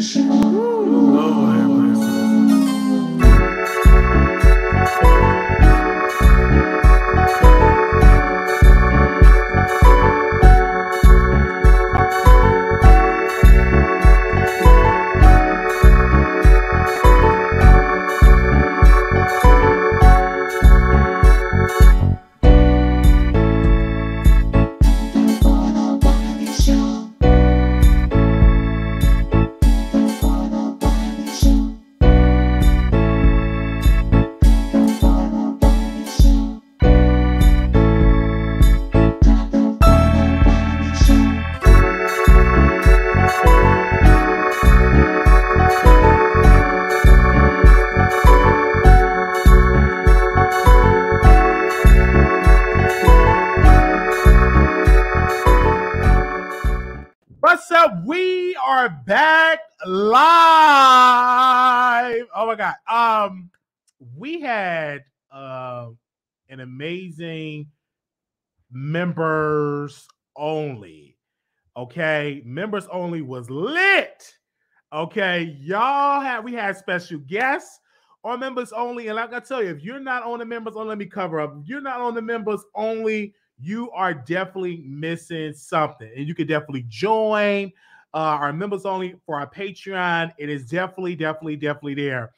Lord have mercy. What's up? We are back live. Oh my God. We had an amazing members only. Okay, members only was lit. Okay, we had special guests on members only, and like I tell you, if you're not on the members only, let me cover up. If you're not on the members only, you are definitely missing something, and you can definitely join our members only for our Patreon. It is definitely there.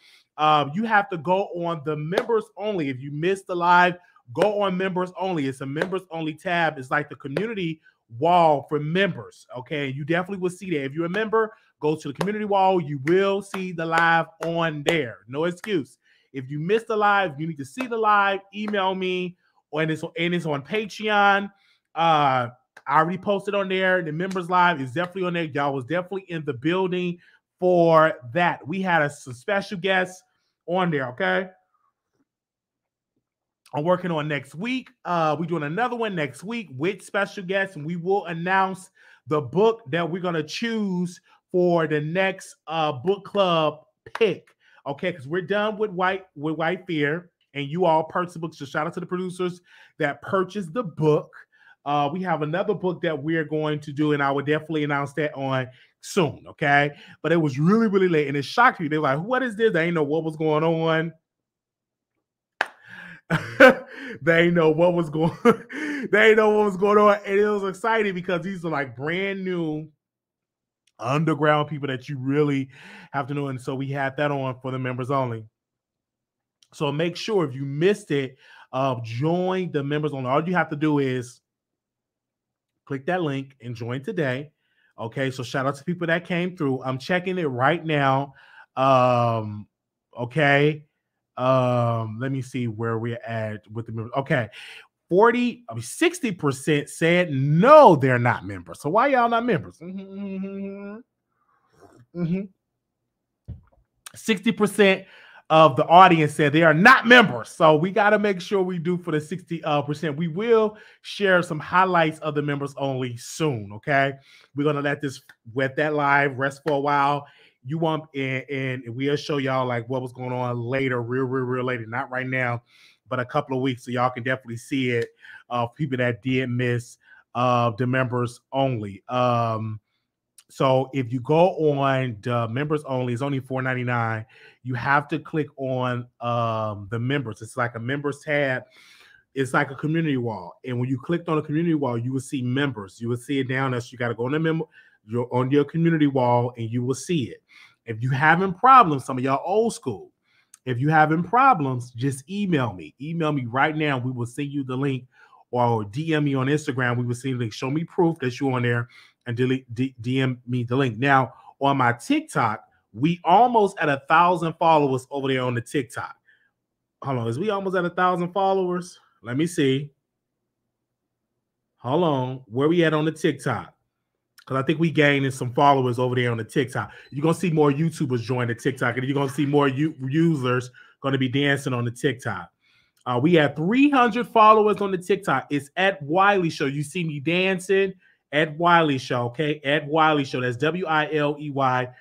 You have to go on the members only. If you missed the live, go on members only. It's a members only tab. It's like the community wall for members. Okay, you definitely will see that. If you're a member, go to the community wall. You will see the live on there. No excuse. If you missed the live, you need to see the live. Email me. And it's on Patreon. I already posted on there. The members live is definitely on there. Y'all was definitely in the building for that. We had some special guests on there. Okay. I'm working on next week. We're doing another one next week with special guests, and we will announce the book that we're gonna choose for the next book club pick. Okay, because we're done with White Fear, and you all purchased the book. So shout out to the producers that purchased the book. We have another book that we're going to do, and I will definitely announce that on soon. Okay, but it was really late, and it shocked me. They were like, "What is this?" They didn't know what was going on. They didn't know what was going. They didn't know what was going on, and it was exciting because these are like brand new underground people that you really have to know. And so we had that on for the members only. So make sure if you missed it, join the members only. All you have to do is click that link and join today. Okay, so shout out to people that came through. I'm checking it right now. Okay. Let me see where we're at with the members. Okay. 60% said no, they're not members. So why y'all not members? 60% of the audience said they are not members. So we got to make sure we do for the 60%. We will share some highlights of the members only soon. Okay. We're going to let that live rest for a while. You want, and we'll show y'all like what was going on later, real later, not right now, but a couple of weeks. So y'all can definitely see it. People that did miss the members only. So if you go on the members only, it's only $4.99. You have to click on the members. It's like a members tab. It's like a community wall. And when you clicked on the community wall, you will see members. You will see it down there. So you got to go on the member. You're on your community wall, and you will see it. If you having problems, some of y'all old school, if you having problems, just email me. Email me right now. We will send you the link, or DM me on Instagram. We will send you the link. Show me proof that you're on there, and DM me the link. Now, on my TikTok, we almost at 1,000 followers over there on the TikTok. Hold on. Is we almost at 1,000 followers? Let me see. Hold on. Where we at on the TikTok? Because I think we gaining some followers over there on the TikTok. You're going to see more YouTubers join the TikTok, and you're going to see more users going to be dancing on the TikTok. We have 300 followers on the TikTok. It's at Wiley Show. You see me dancing at Wiley Show, okay? At Wiley Show. That's WILEYSHOW.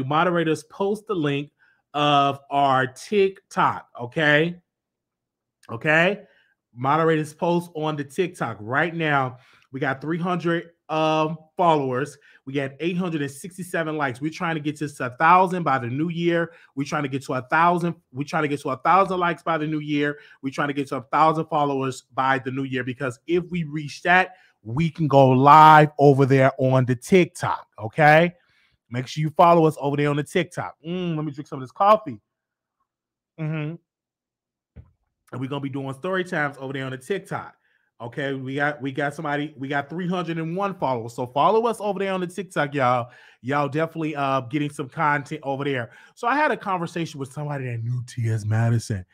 Moderators, post the link of our TikTok, okay? Okay? Moderators, post on the TikTok right now. We got 300 followers. We got 867 likes. We're trying to get to 1,000 by the new year. We're trying to get to 1,000. We're trying to get to 1,000 likes by the new year. We're trying to get to 1,000 followers by the new year, because if we reach that, we can go live over there on the TikTok. Okay, make sure you follow us over there on the TikTok. Let me drink some of this coffee. And we're gonna be doing story times over there on the TikTok. Okay, we got 301 followers. So follow us over there on the TikTok, y'all. Y'all definitely getting some content over there. So I had a conversation with somebody that knew T.S. Madison.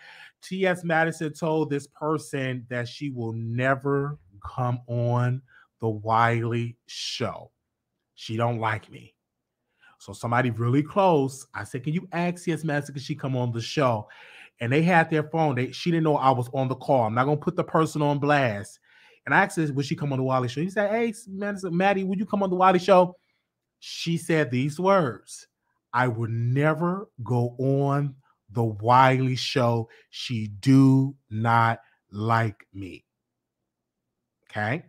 T.S. Madison told this person that she will never come on the Wiley Show. She don't like me. So somebody really close, I said, can you ask T.S. Madison, can she come on the show? And they had their phone. She didn't know I was on the call. I'm not going to put the person on blast. And I asked her, would she come on the Wiley Show? He said, hey, Maddie, would you come on the Wiley Show? She said these words: I would never go on the Wiley Show. She do not like me. Okay.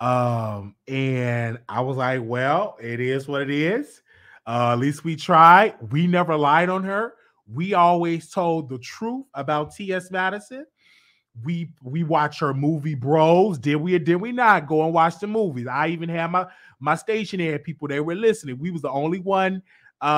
And I was like, well, it is what it is. At least we tried. We never lied on her. We always told the truth about T.S. Madison. We watch her movie Bros. Did we or did we not go and watch the movies? I even had my stationary people, they were listening. We was the only one in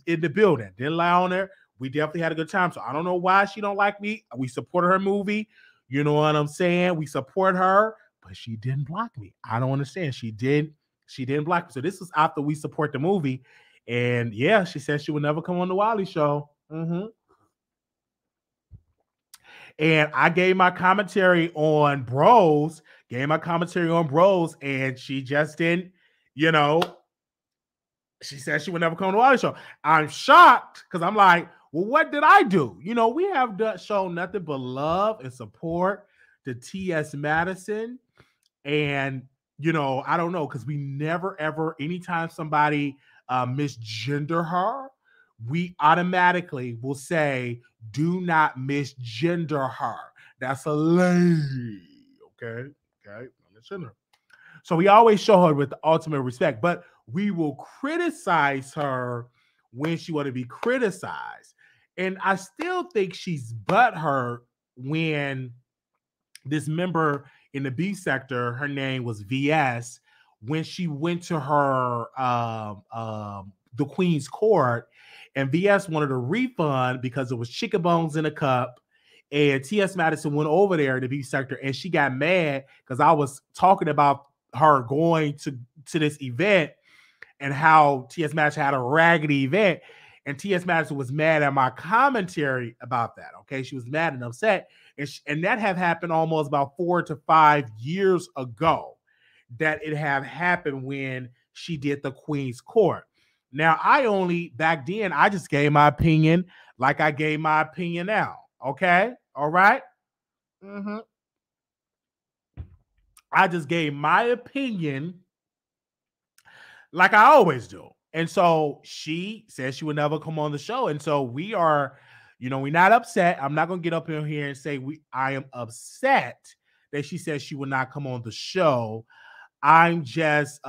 the building. Didn't lie on her. We definitely had a good time. So I don't know why she don't like me. We supported her movie. You know what I'm saying? We support her, but she didn't block me. I don't understand. She didn't block me. So this was after we support the movie. And yeah, she said she would never come on the Wiley Show. And I gave my commentary on Bros, and she just didn't, she said she would never come on the Wiley Show. I'm shocked because I'm like, well, what did I do? We have shown nothing but love and support to T.S. Madison. And, I don't know, because we never, ever, anytime somebody misgender her, we automatically will say, do not misgender her. That's a lady. Okay. So we always show her with the ultimate respect, but we will criticize her when she want to be criticized. And I still think she's butthurt when this member in the B sector, her name was VS, when she went to her the Queen's Court, and VS wanted a refund because it was chicken bones in a cup. And T.S. Madison went over there in the B sector, and she got mad because I was talking about her going to this event and how T.S. Madison had a raggedy event. And T.S. Madison was mad at my commentary about that. Okay, she was mad and upset. And that have happened almost about 4 to 5 years ago, that it have happened when she did the Queen's Court. Now, back then, I just gave my opinion like I gave my opinion now. Okay? All right? I just gave my opinion like I always do. And so she said she would never come on the show. And so we are, we're not upset. I'm not going to get up in here and say I am upset that she said she would not come on the show. I'm just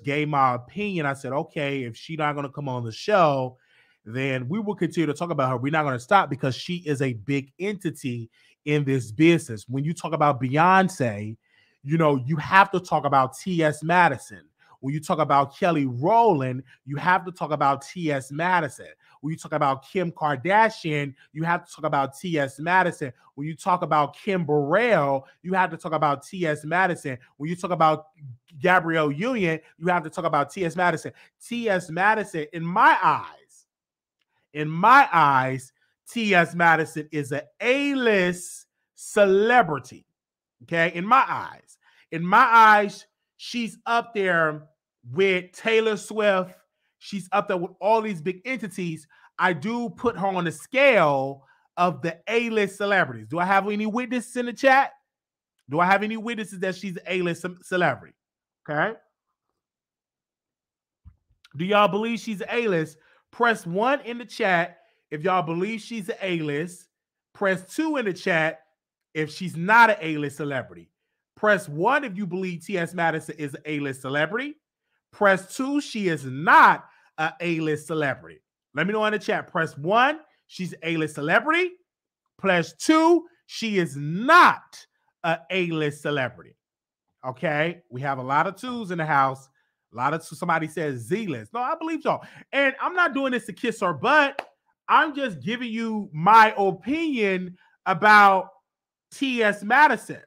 gave my opinion. I said, okay, if she's not going to come on the show, then we will continue to talk about her. We're not going to stop because she is a big entity in this business. When you talk about Beyonce, you have to talk about T.S. Madison. When you talk about Kelly Rowland, you have to talk about T.S. Madison. When you talk about Kim Kardashian, you have to talk about T.S. Madison. When you talk about Kim Burrell, you have to talk about T.S. Madison. When you talk about Gabrielle Union, you have to talk about T.S. Madison. T.S. Madison, in my eyes, T.S. Madison is an A-list celebrity. Okay, in my eyes, she's up there with Taylor Swift. She's up there with all these big entities. I do put her on the scale of the A-list celebrities. Do I have any witnesses in the chat? Do I have any witnesses that she's an A-list celebrity? Okay. Do y'all believe she's an A-list? Press 1 in the chat if y'all believe she's an A-list. Press 2 in the chat if she's not an A-list celebrity. Press 1 if you believe T.S. Madison is an A-list celebrity. Press 2, she is not an A-list celebrity. Let me know in the chat. Press 1, she's an A-list celebrity. Press 2, she is not an A-list celebrity. Okay, we have a lot of 2s in the house. A lot of somebody says Z-list. No, I believe y'all. And I'm not doing this to kiss her butt. I'm just giving you my opinion about T.S. Madison.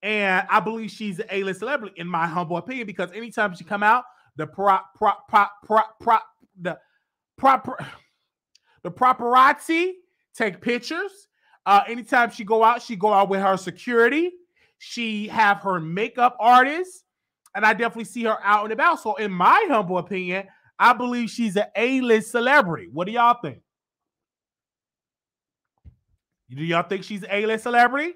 And I believe she's an A-list celebrity, in my humble opinion, because anytime she come out, the paparazzi take pictures. Anytime she go out with her security. She have her makeup artist, and I definitely see her out and about. So in my humble opinion, I believe she's an A-list celebrity. What do y'all think? Do y'all think she's an A-list celebrity?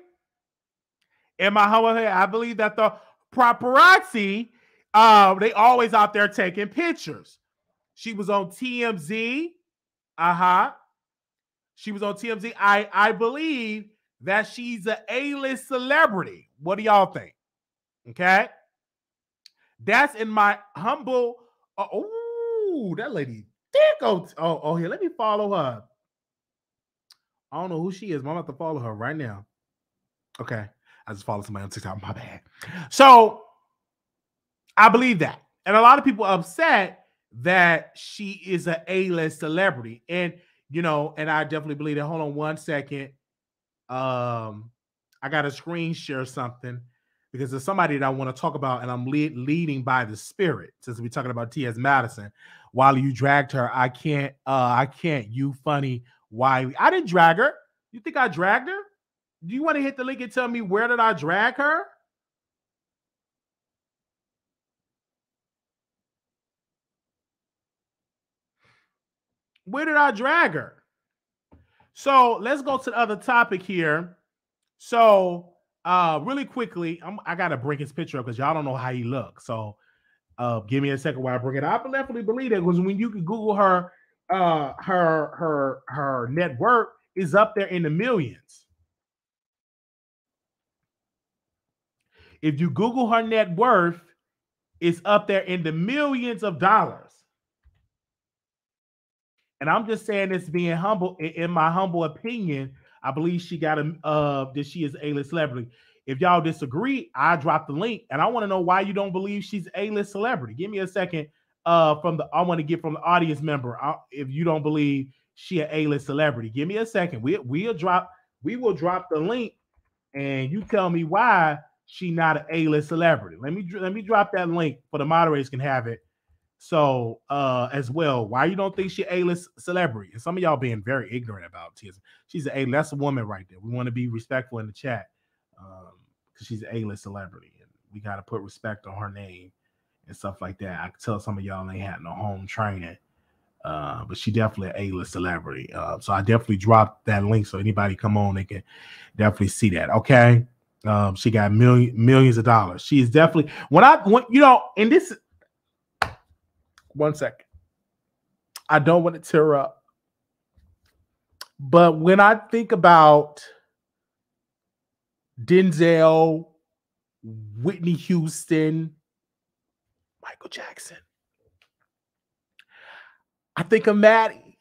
In my humble opinion, I believe that the paparazzi, they always out there taking pictures. She was on TMZ. She was on TMZ. I believe that she's an A-list celebrity. What do y'all think? Okay. That's in my humble. Oh, that lady did go. Oh, here. Let me follow her. I don't know who she is, but I'm about to follow her right now. Okay. I just followed somebody on TikTok. My bad. So I believe that. And a lot of people are upset that she is an A-list celebrity. And, and I definitely believe that. Hold on one second. I got to screen share something because there's somebody that I want to talk about, and I'm leading by the Spirit. Since we're talking about T.S. Madison, while you dragged her, I can't. You funny Wiley. I didn't drag her. You think I dragged her? Do you want to hit the link and tell me where did I drag her? Where did I drag her? So let's go to the other topic here. So really quickly, I gotta bring his picture up because y'all don't know how he looks. So give me a second while I bring it up. I definitely believe that because when you can Google her, her net worth is up there in the millions. If you Google her net worth, it's up there in the millions of dollars. And I'm just saying this being humble. In my humble opinion, I believe she got that she is A-list celebrity. If y'all disagree, I drop the link, and I want to know why you don't believe she's A-list celebrity. Give me a second. I want to get from the audience member. If you don't believe she an A-list celebrity, give me a second. We will drop the link, and you tell me why she not an A-list celebrity. Let me drop that link for the moderators can have it. So as well, why you don't think she A-list celebrity? And some of y'all being very ignorant about Tia. She's an A. That's a woman right there. We want to be respectful in the chat because she's an A-list celebrity, and we got to put respect on her name and stuff like that. I can tell some of y'all ain't had no home training, but she definitely an A-list celebrity. So I definitely dropped that link so anybody come on, they can definitely see that. Okay, she got millions of dollars. She is definitely and this. One second. I don't want to tear up. But when I think about Denzel, Whitney Houston, Michael Jackson, I think of Maddie.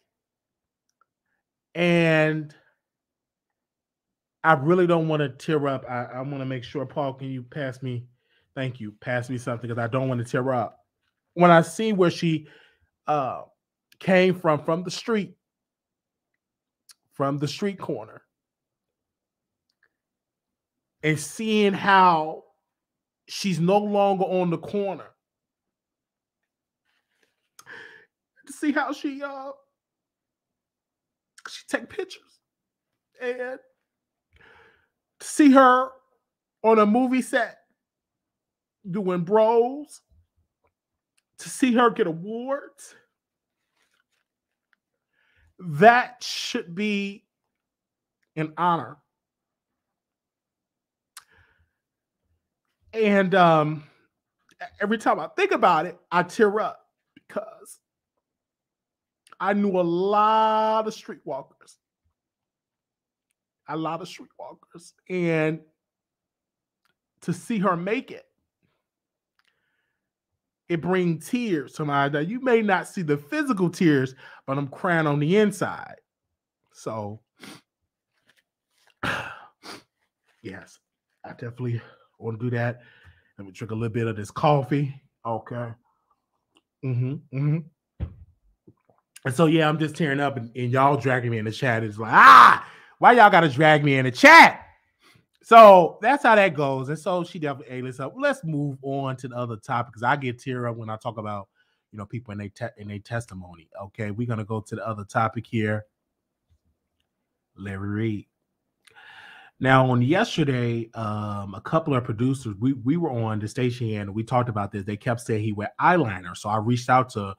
And I really don't want to tear up. I want to make sure, Paul, can you pass me? Thank you. Pass me something because I don't want to tear up. When I see where she came from the street corner, and seeing how she's no longer on the corner, to see how she take pictures, and to see her on a movie set doing bros, to see her get awards, that should be an honor. And every time I think about it, I tear up because I knew a lot of streetwalkers. And to see her make it. It brings tears to my eye. You may not see the physical tears, but I'm crying on the inside. So, yes, I definitely want to do that. Let me drink a little bit of this coffee. Okay. And so, yeah, I'm just tearing up, and y'all dragging me in the chat. It's like, why y'all got to drag me in the chat? So that's how that goes. And so she definitely, let's move on to the other topic, because I get tear up when I talk about, people in their testimony. Okay, we're going to go to the other topic here. Larry Reid. Now, on yesterday, a couple of producers, we were on the station here, and we talked about this. They kept saying he wear eyeliner. So I reached out to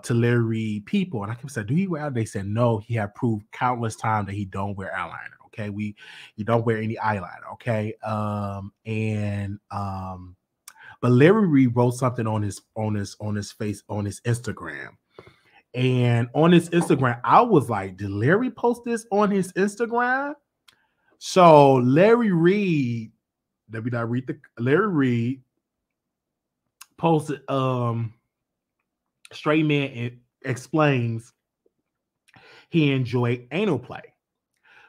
Larry Reid people, and I kept saying, do he wear? They said no. He had proved countless times that he don't wear eyeliner. Okay, you don't wear any eyeliner. Okay, but Larry Reid wrote something on his face on his Instagram, and on his Instagram, I was like, did Larry post this on his Instagram? So Larry Reid, Larry Reid posted straight man explains he enjoyed anal play.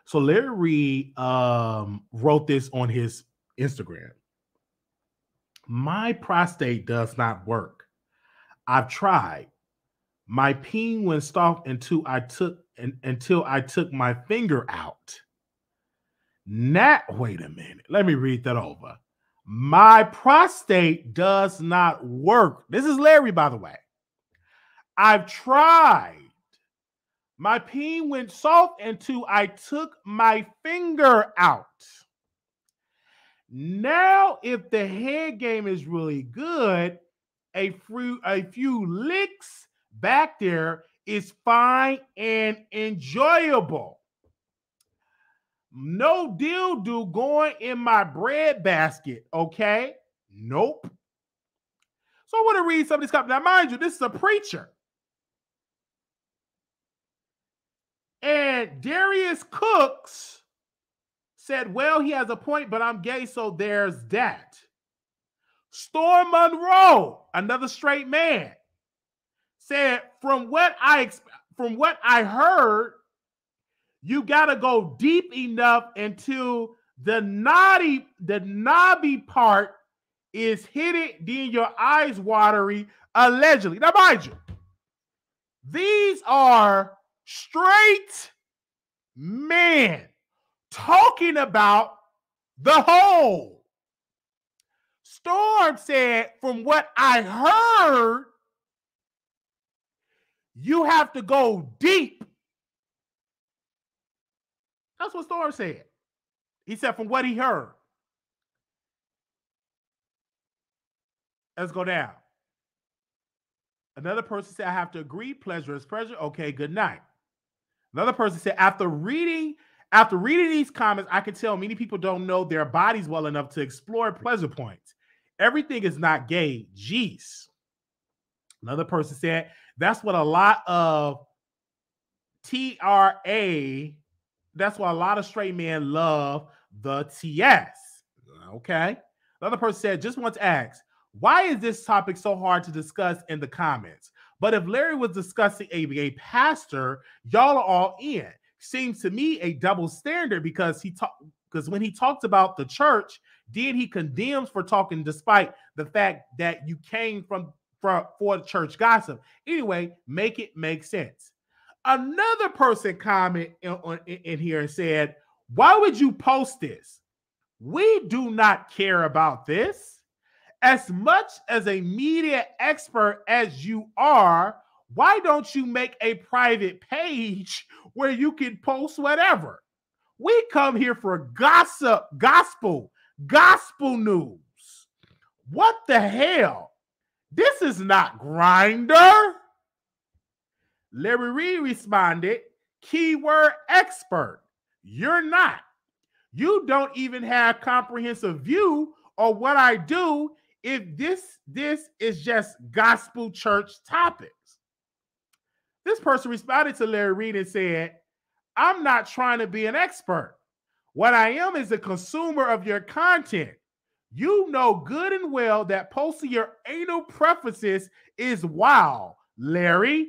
So Larry Reid wrote this on his Instagram. My prostate does not work. I've tried. My peen went soft until I took my finger out. Wait a minute. Let me read that over. My prostate does not work. This is Larry, by the way. I've tried. My peen went soft until I took my finger out. Now, if the head game is really good, a few licks back there is fine and enjoyable. No dildo going in my bread basket, okay? Nope. So I want to read some of this stuff. Now, mind you, this is a preacher. And Darius Cooks said, well, he has a point, but I'm gay, so there's that. Storm Monroe, another straight man, said, from what I heard, you gotta go deep enough until the knobby part is hidden, then your eyes watery, allegedly. Now, mind you, these are straight men talking about the hole. Storm said, from what I heard, you have to go deep. That's what Storm said. He said, from what he heard. Let's go down. Another person said, I have to agree. Pleasure is pleasure. Okay, good night. Another person said, after reading these comments, I can tell many people don't know their bodies well enough to explore pleasure points. Everything is not gay. Jeez. Another person said, that's what a lot of that's why a lot of straight men love the TS. Okay. Another person said, just want to ask, why is this topic so hard to discuss in the comments? But if Larry was discussing a pastor, y'all are all in. Seems to me a double standard, because when he talks about the church, then he condemns for talking despite the fact that you came for church gossip. Anyway, make it make sense. Another person comment in here and said, why would you post this? We do not care about this. As much as a media expert as you are, why don't you make a private page where you can post whatever? We come here for gospel news. What the hell? This is not Grindr. Larry Reid responded, keyword expert. You're not. You don't even have comprehensive view of what I do if this is just gospel church topics. This person responded to Larry Reid and said, I'm not trying to be an expert. What I am is a consumer of your content. You know good and well that posting your anal preferences is wild, Larry.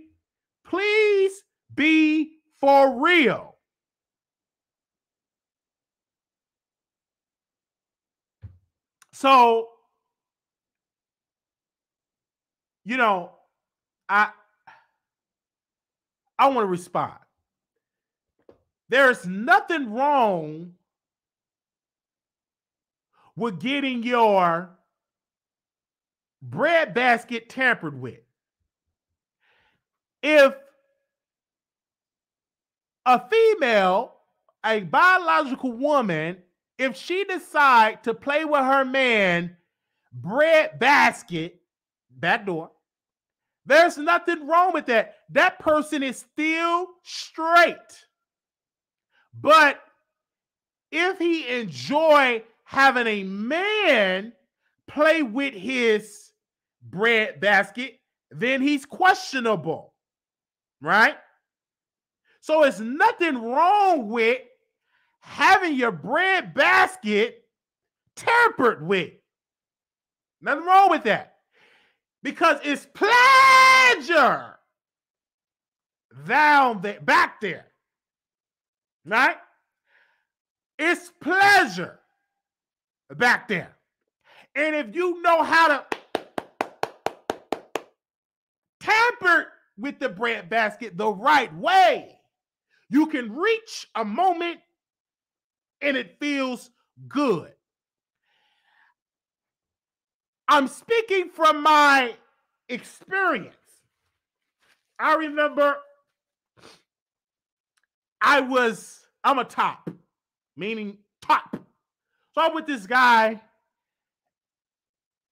Please be for real. So, you know, I want to respond. There's nothing wrong with getting your breadbasket tampered with. If a female, a biological woman, if she decides to play with her man breadbasket, back door, there's nothing wrong with that. That person is still straight. But if he enjoy having a man play with his breadbasket, then he's questionable, right? So it's nothing wrong with having your breadbasket tampered with. Nothing wrong with that. Because it's pleasure down there, back there. Right? It's pleasure back there. And if you know how to tamper with the breadbasket the right way, you can reach a moment and it feels good. I'm speaking from my experience. I remember I'm a top, meaning top. So I'm with this guy,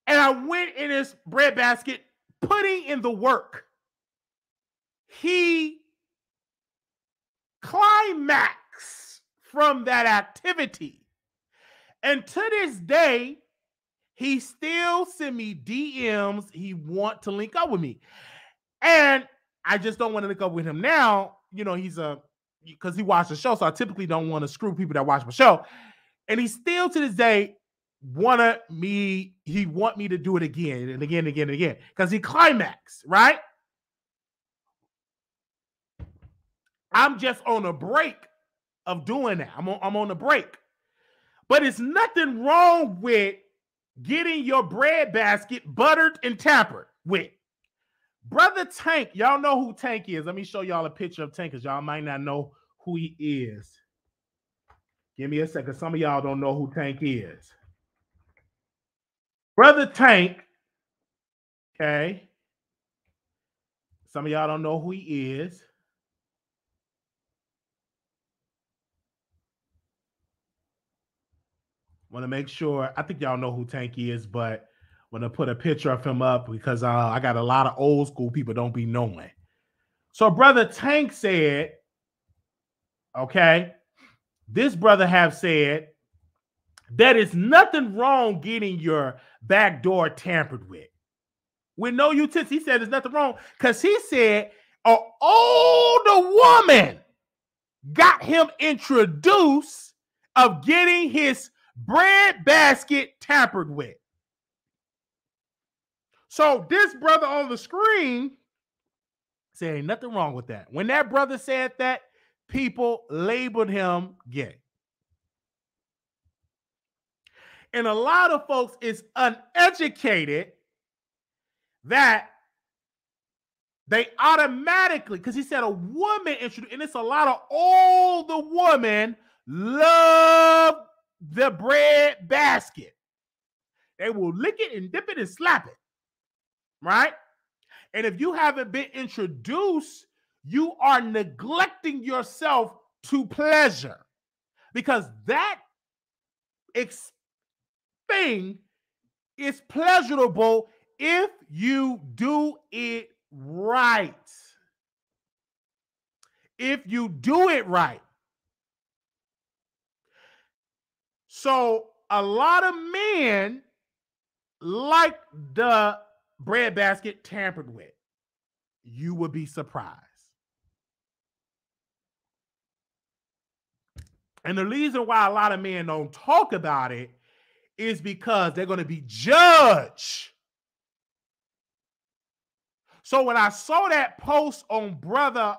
and I went in his breadbasket, putting in the work. He climaxed from that activity. And to this day, he still send me DMs. He want to link up with me. And I just don't want to link up with him now. You know, because he watched the show, so I typically don't want to screw people that watch my show. And he still to this day want me to do it again and again and again and again. Because he climaxed, right? I'm just on a break of doing that. I'm on a break. But it's nothing wrong with getting your breadbasket buttered and tampered with. Brother Tank, y'all know who Tank is. Let me show y'all a picture of Tank because y'all might not know who he is. Give me a second. Some of y'all don't know who Tank is. Brother Tank, okay. Some of y'all don't know who he is. Want to make sure. I think y'all know who Tank is, but want to put a picture of him up because I got a lot of old school people don't be knowing. So Brother Tank said, okay, this brother have said that is nothing wrong getting your back door tampered with no utensils. He said there's nothing wrong because he said an older woman got him introduced of getting his breadbasket tampered with. So this brother on the screen said ain't nothing wrong with that. When that brother said that, people labeled him gay. And a lot of folks is uneducated that they automatically, because he said a woman introduced, and it's a lot of older women love the bread basket. They will lick it and dip it and slap it, right? And if you haven't been introduced, you are neglecting yourself to pleasure because that thing is pleasurable if you do it right. If you do it right. So a lot of men like the breadbasket tampered with. You would be surprised. And the reason why a lot of men don't talk about it is because they're going to be judged. So when I saw that post on brother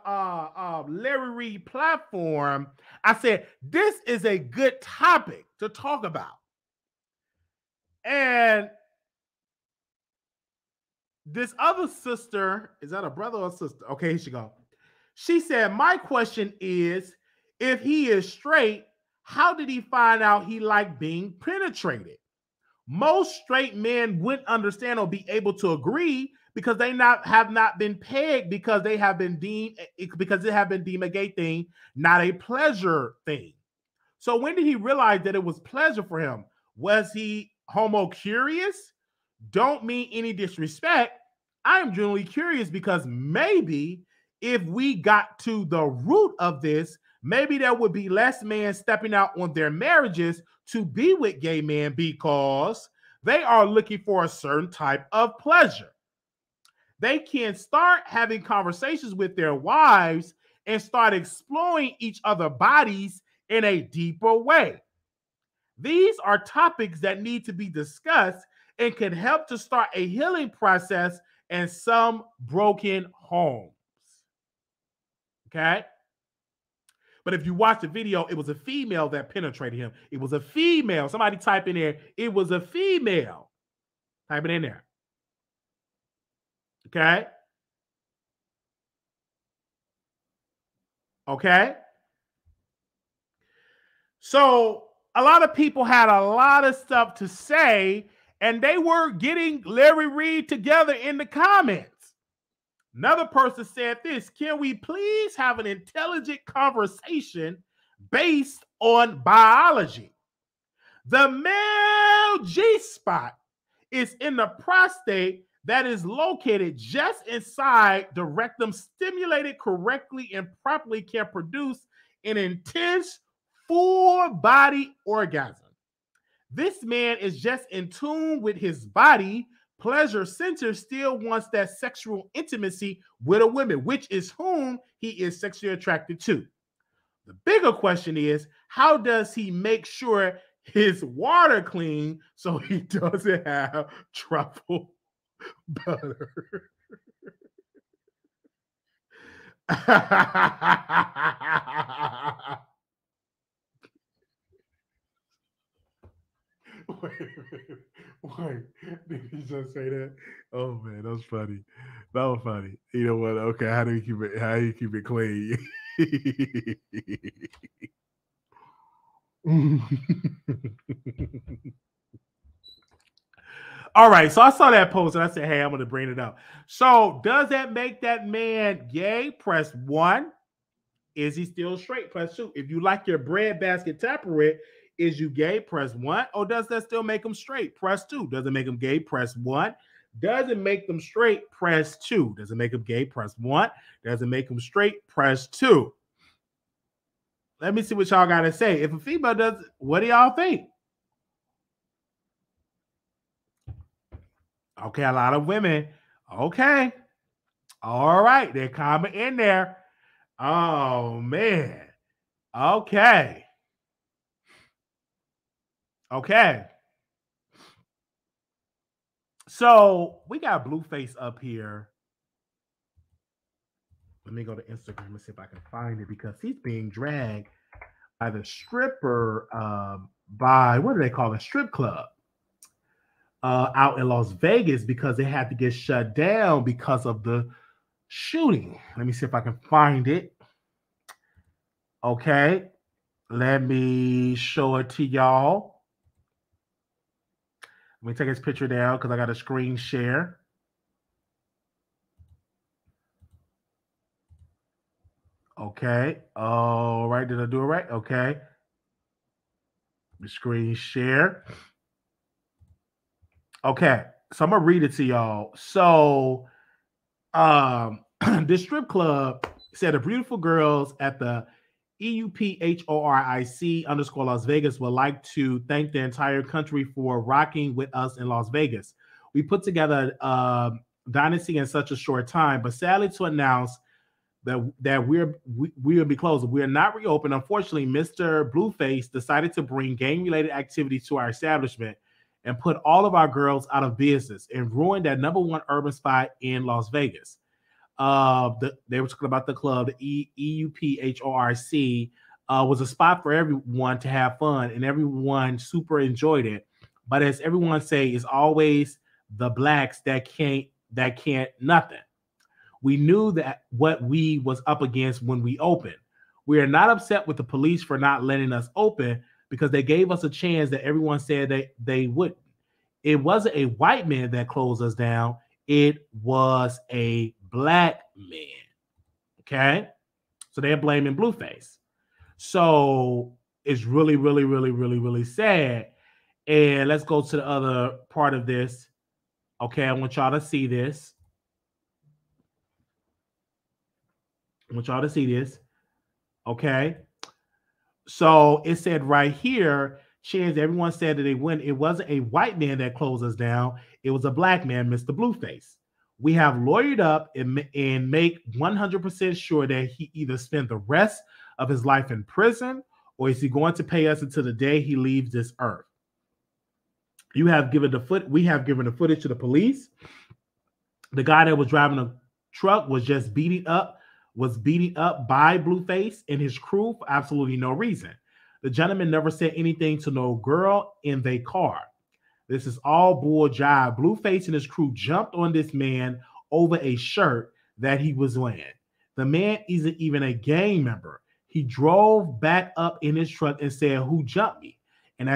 Larry Reed platform, I said, this is a good topic to talk about. And this other sister, is that a brother or a sister? Okay, here she go. She said, my question is, if he is straight, how did he find out he liked being penetrated? Most straight men wouldn't understand or be able to agree because they have not been pegged because it have been deemed a gay thing, not a pleasure thing. So when did he realize that it was pleasure for him? Was he homo curious? Don't mean any disrespect. I'm genuinely curious because maybe if we got to the root of this, maybe there would be less men stepping out on their marriages to be with gay men because they are looking for a certain type of pleasure. They can start having conversations with their wives and start exploring each other's bodies in a deeper way. These are topics that need to be discussed and can help to start a healing process in some broken homes. Okay? But if you watch the video, it was a female that penetrated him. It was a female. Somebody type in there, it was a female. Type it in there. Okay? Okay? So a lot of people had a lot of stuff to say, and they were getting Larry Reed together in the comments. Another person said this, can we please have an intelligent conversation based on biology? The male G-spot is in the prostate that is located just inside the rectum. Stimulated correctly and properly can produce an intense full body orgasm. This man is just in tune with his body. Pleasure center still wants that sexual intimacy with a woman, which is whom he is sexually attracted to. The bigger question is, how does he make sure his water clean so he doesn't have truffle butter? Wait, did he just say that? Oh man, that was funny. That was funny. You know what? Okay, how do you keep it clean? All right, so I saw that post and I said, hey, I'm going to bring it up. So does that make that man gay? Press 1. Is he still straight? Press 2. If you like your breadbasket Tupperware, is you gay? Press 1. Or does that still make him straight? Press 2. Does it make him gay? Press 1. Does it make them straight? Press 2. Does it make him gay? Press 1. Does it make him straight? Press 2. Let me see what y'all got to say. If a female does, what do y'all think? Okay, a lot of women. Okay. All right. They're coming in there. Oh, man. Okay. Okay. So we got Blueface up here. Let me go to Instagram and see if I can find it because he's being dragged by the stripper by, what do they call it? Strip club. Out in Las Vegas because they had to get shut down because of the shooting. Let me see if I can find it. Okay. Let me show it to y'all. Let me take his picture down because I got a screen share. Okay. All right. Did I do it right? Okay. The screen share. Okay, so I'm gonna read it to y'all. So, this strip club said the beautiful girls at the EUPHORIC_Las Vegas would like to thank the entire country for rocking with us in Las Vegas. We put together Dynasty in such a short time, but sadly to announce that we'll be closed. We're not reopened. Unfortunately, Mr. Blueface decided to bring gang-related activities to our establishment and put all of our girls out of business and ruin that #1 urban spot in Las Vegas. They were talking about the club, the EUPHORC, was a spot for everyone to have fun, and everyone super enjoyed it. But as everyone say, it's always the blacks that can't nothing. We knew that what we was up against when we opened. We are not upset with the police for not letting us open because they gave us a chance that everyone said they wouldn't. It wasn't a white man that closed us down. It was a black man. Okay? So they're blaming Blueface. So it's really, really, really, really, really sad. And let's go to the other part of this. Okay, I want y'all to see this. Okay. So it said right here, chance everyone said that they went. It wasn't a white man that closed us down. It was a black man, Mr. Blueface. We have lawyered up and make 100% sure that he either spent the rest of his life in prison or is he going to pay us until the day he leaves this earth. We have given the footage to the police. The guy that was driving the truck was just beating up by Blueface and his crew for absolutely no reason. The gentleman never said anything to no girl in their car. This is all bull jive. Blueface and his crew jumped on this man over a shirt that he was wearing. The man isn't even a gang member. He drove back up in his truck and said, "Who jumped me?" And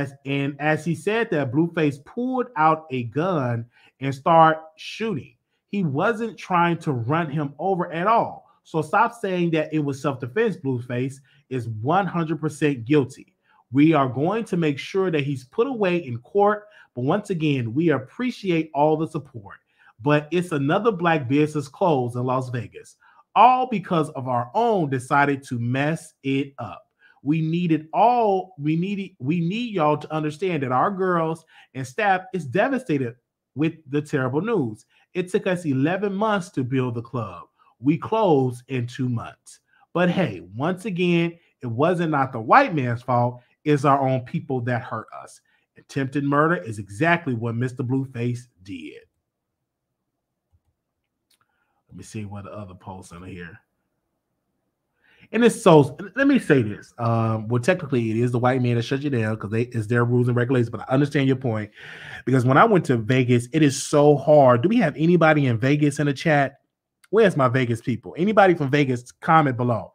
as he said that, Blueface pulled out a gun and started shooting. He wasn't trying to run him over at all. So stop saying that it was self-defense. Blueface is 100% guilty. We are going to make sure that he's put away in court. But once again, we appreciate all the support. But it's another black business closed in Las Vegas, all because of our own decided to mess it up. We need y'all to understand that our girls and staff is devastated with the terrible news. It took us 11 months to build the club. We closed in 2 months. But hey, once again, it wasn't not the white man's fault. It's our own people that hurt us. Attempted murder is exactly what Mr. Blueface did. Let me see what the other posts in here. And it's so, let me say this. Well, technically, it is the white man that shut you down because it's their rules and regulations. But I understand your point because when I went to Vegas, it is so hard. Do we have anybody in Vegas in the chat? Where's my Vegas people? Anybody from Vegas, comment below.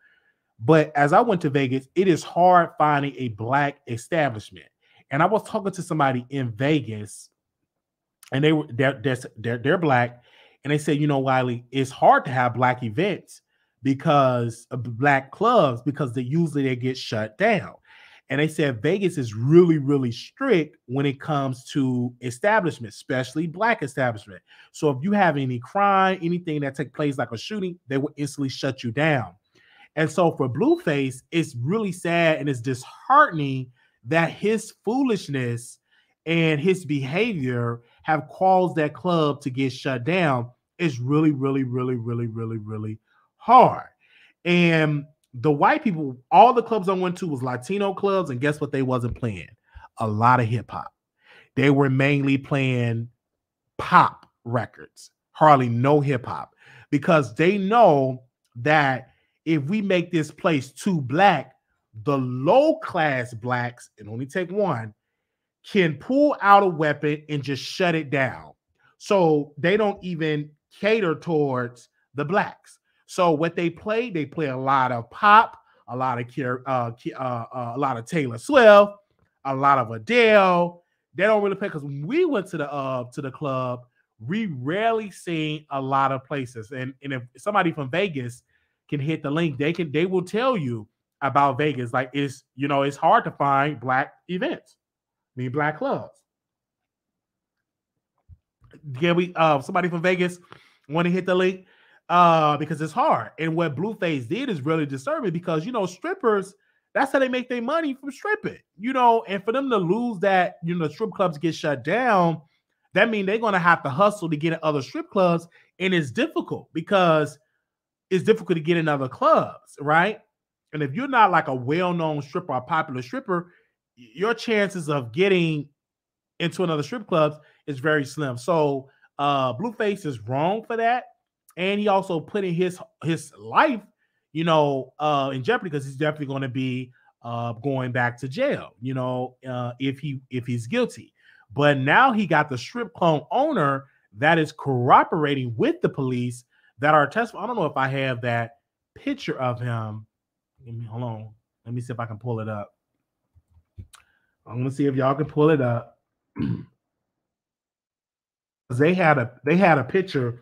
But as I went to Vegas, it is hard finding a black establishment. And I was talking to somebody in Vegas, and they're black, and they said, you know, Wiley, it's hard to have black events because of black clubs because they usually get shut down. And they said Vegas is really, really strict when it comes to establishments, especially black establishment. So if you have any crime, anything that takes place like a shooting, they will instantly shut you down. And so for Blueface, it's really sad and it's disheartening that his foolishness and his behavior have caused that club to get shut down. It's really, really, really, really, really, really hard. And the white people, all the clubs I went to was Latino clubs, and guess what they wasn't playing? A lot of hip hop. They were mainly playing pop records, hardly no hip hop, because they know that if we make this place too black, the low class blacks, and only take one, can pull out a weapon and just shut it down. So they don't even cater towards the blacks. So what they play a lot of pop, a lot of Taylor Swift, a lot of Adele. They don't really play because when we went to the club, we rarely seen a lot of places. And if somebody from Vegas can hit the link, they will tell you about Vegas. Like it's hard to find black events, black clubs. Can we somebody from Vegas want to hit the link? Because it's hard. And what Blueface did is really disturbing because, strippers, that's how they make their money from stripping, and for them to lose that, strip clubs get shut down, that means they're going to have to hustle to get in other strip clubs. And it's difficult because it's difficult to get in other clubs, right? And if you're not like a well-known stripper or popular stripper, your chances of getting into another strip club is very slim. So Blueface is wrong for that, and he also putting his life, in jeopardy because he's definitely going to be going back to jail, if he's guilty. But now he got the strip club owner that is cooperating with the police that are testifying. I don't know if I have that picture of him. Hold on. Let me see if I can pull it up. I'm gonna see if y'all can pull it up. They had a picture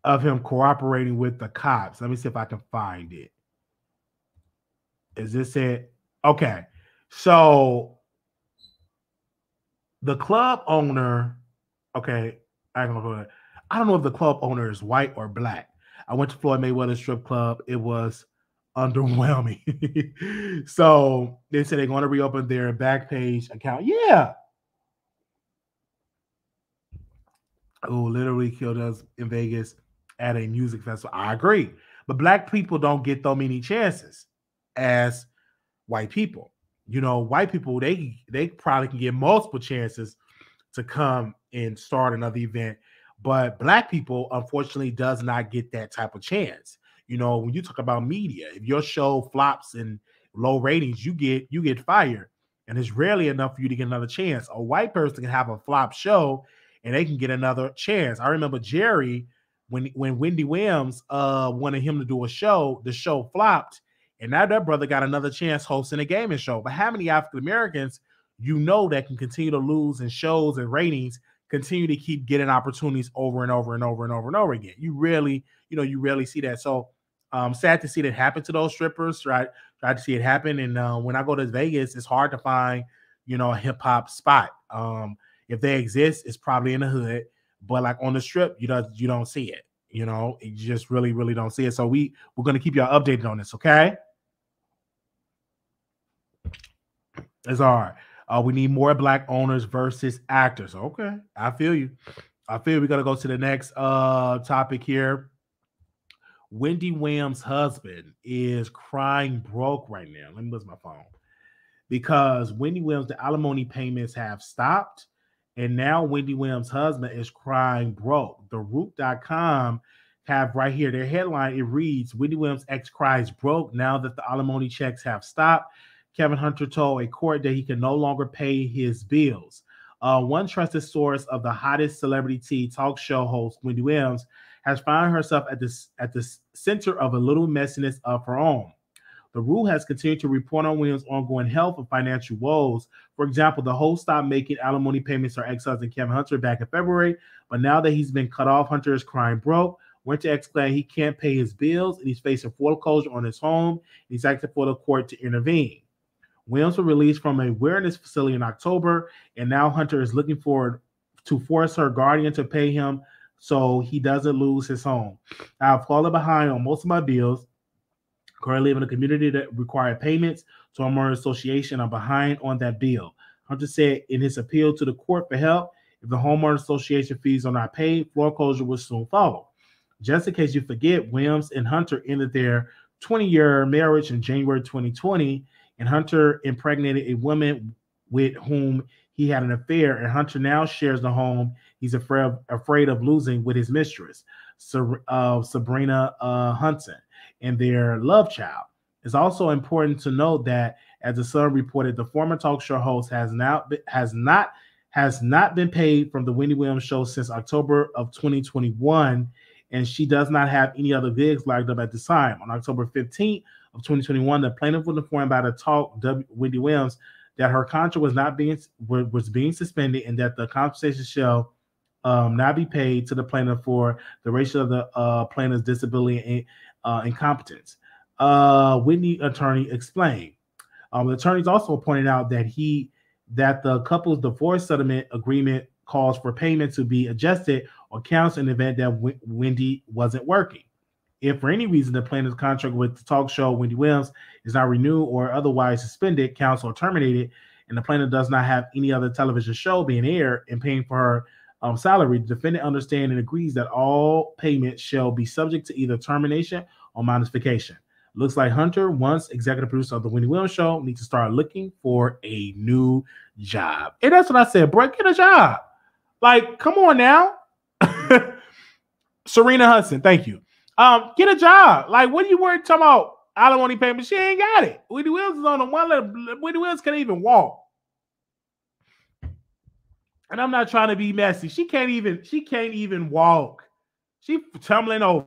of him cooperating with the cops. Let me see if I can find it. Is this it? Okay. So the club owner, okay, I don't know if the club owner is white or black. I went to Floyd Mayweather strip club. It was underwhelming. So they said they're going to reopen their Backpage account. Yeah. Oh, literally killed us in Vegas at a music festival. I agree. But black people don't get so many chances as white people. White people, they probably can get multiple chances to come and start another event. But black people, unfortunately, does not get that type of chance. When you talk about media, if your show flops and low ratings, you get fired. And it's rarely enough for you to get another chance. A white person can have a flop show and they can get another chance. I remember Jerry, when Wendy Williams wanted him to do a show, the show flopped, and now that brother got another chance hosting a gaming show. But how many African Americans that can continue to lose in shows and ratings, continue to keep getting opportunities over and over and over and over and over again? You rarely see that. So sad to see that happen to those strippers, right? Try to see it happen. And when I go to Vegas, it's hard to find, a hip hop spot. If they exist, it's probably in the hood, but like on the strip, you don't see it. You just really, really don't see it. So we're going to keep y'all updated on this. Okay. It's all right. We need more black owners versus actors. Okay. I feel you. We're going to go to the next topic here. Wendy Williams' husband is crying broke right now. Let me lose my phone. Because Wendy Williams, the alimony payments have stopped. And now Wendy Williams' husband is crying broke. The Root.com have right here their headline. It reads, Wendy Williams' ex cries broke now that the alimony checks have stopped. Kevin Hunter told a court that he can no longer pay his bills. One trusted source of the hottest celebrity talk show host, Wendy Williams, has found herself at the center of a little messiness of her own. The Root has continued to report on Williams' ongoing health and financial woes. For example, the host stopped making alimony payments to her ex-husband Kevin Hunter back in February, but now that he's been cut off, Hunter is crying broke. Winter explained he can't pay his bills and he's facing foreclosure on his home. He's asking for the court to intervene. Williams was released from a wellness facility in October, and now Hunter is looking forward to force her guardian to pay him so he doesn't lose his home. I've fallen behind on most of my bills. Currently live in a community that required payments to a homeowner association. I'm behind on that bill. Hunter said in his appeal to the court for help, if the homeowner association fees are not paid, foreclosure will soon follow. Just in case you forget, Williams and Hunter ended their 20-year marriage in January 2020, and Hunter impregnated a woman with whom he had an affair, and Hunter now shares the home he's afraid of losing with his mistress, Sabrina Hudson, and their love child. It's also important to note that, as the Sun reported, the former talk show host has not been paid from the Wendy Williams show since October of 2021, and she does not have any other gigs locked up at this time. On October 15th of 2021, the plaintiff was informed by the talk Wendy Williams that her contract was being suspended and that the compensation shall not be paid to the plaintiff for the ratio of the plaintiff's disability and incompetence. Whitney attorney explained. The attorneys also pointed out that the couple's divorce settlement agreement calls for payment to be adjusted or canceled in the event that Wendy wasn't working. If for any reason the plaintiff's contract with the talk show Wendy Williams is not renewed or otherwise suspended, canceled, or terminated, and the plaintiff does not have any other television show being aired and paying for her salary, the defendant understands and agrees that all payments shall be subject to either termination or modification. Looks like Hunter, once executive producer of the Wendy Williams Show, needs to start looking for a new job. And that's what I said, bro. Get a job. Like, come on now. Serena Hudson, thank you. Get a job. Like, what are you worried talking about? I don't want any payment. She ain't got it. Wendy Williams is on the one letter. Wendy Williams can't even walk. And I'm not trying to be messy. She can't even walk. She tumbling over.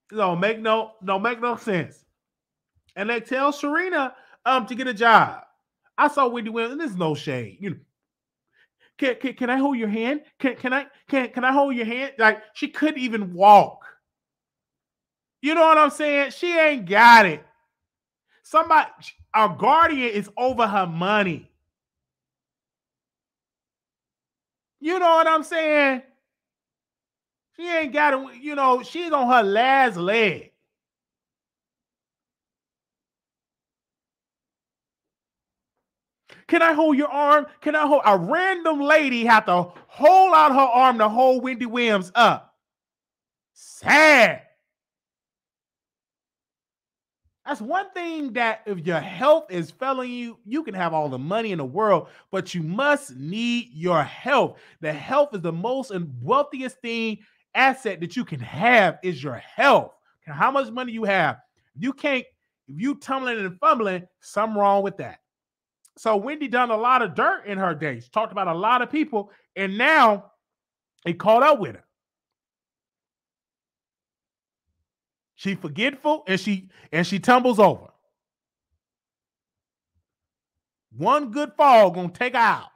Don't make no sense. And they tell Serena to get a job. I saw Wendy Williams, and there's no shade. You know, can I hold your hand? Can I hold your hand? Like, she couldn't even walk. You know what I'm saying? She ain't got it. Somebody, our guardian is over her money. You know what I'm saying? She ain't got it. You know, she's on her last leg. Can I hold your arm? Can I hold? A random lady have to hold out her arm to hold Wendy Williams up. Sad. That's one thing that if your health is failing you, you can have all the money in the world, but you must need your health. The health is the most and wealthiest asset that you can have is your health. How much money you have. If you tumbling and fumbling, something wrong with that. So Wendy done a lot of dirt in her days, talked about a lot of people, and now it caught up with her. She forgetful and she tumbles over. One good fall gonna take her out.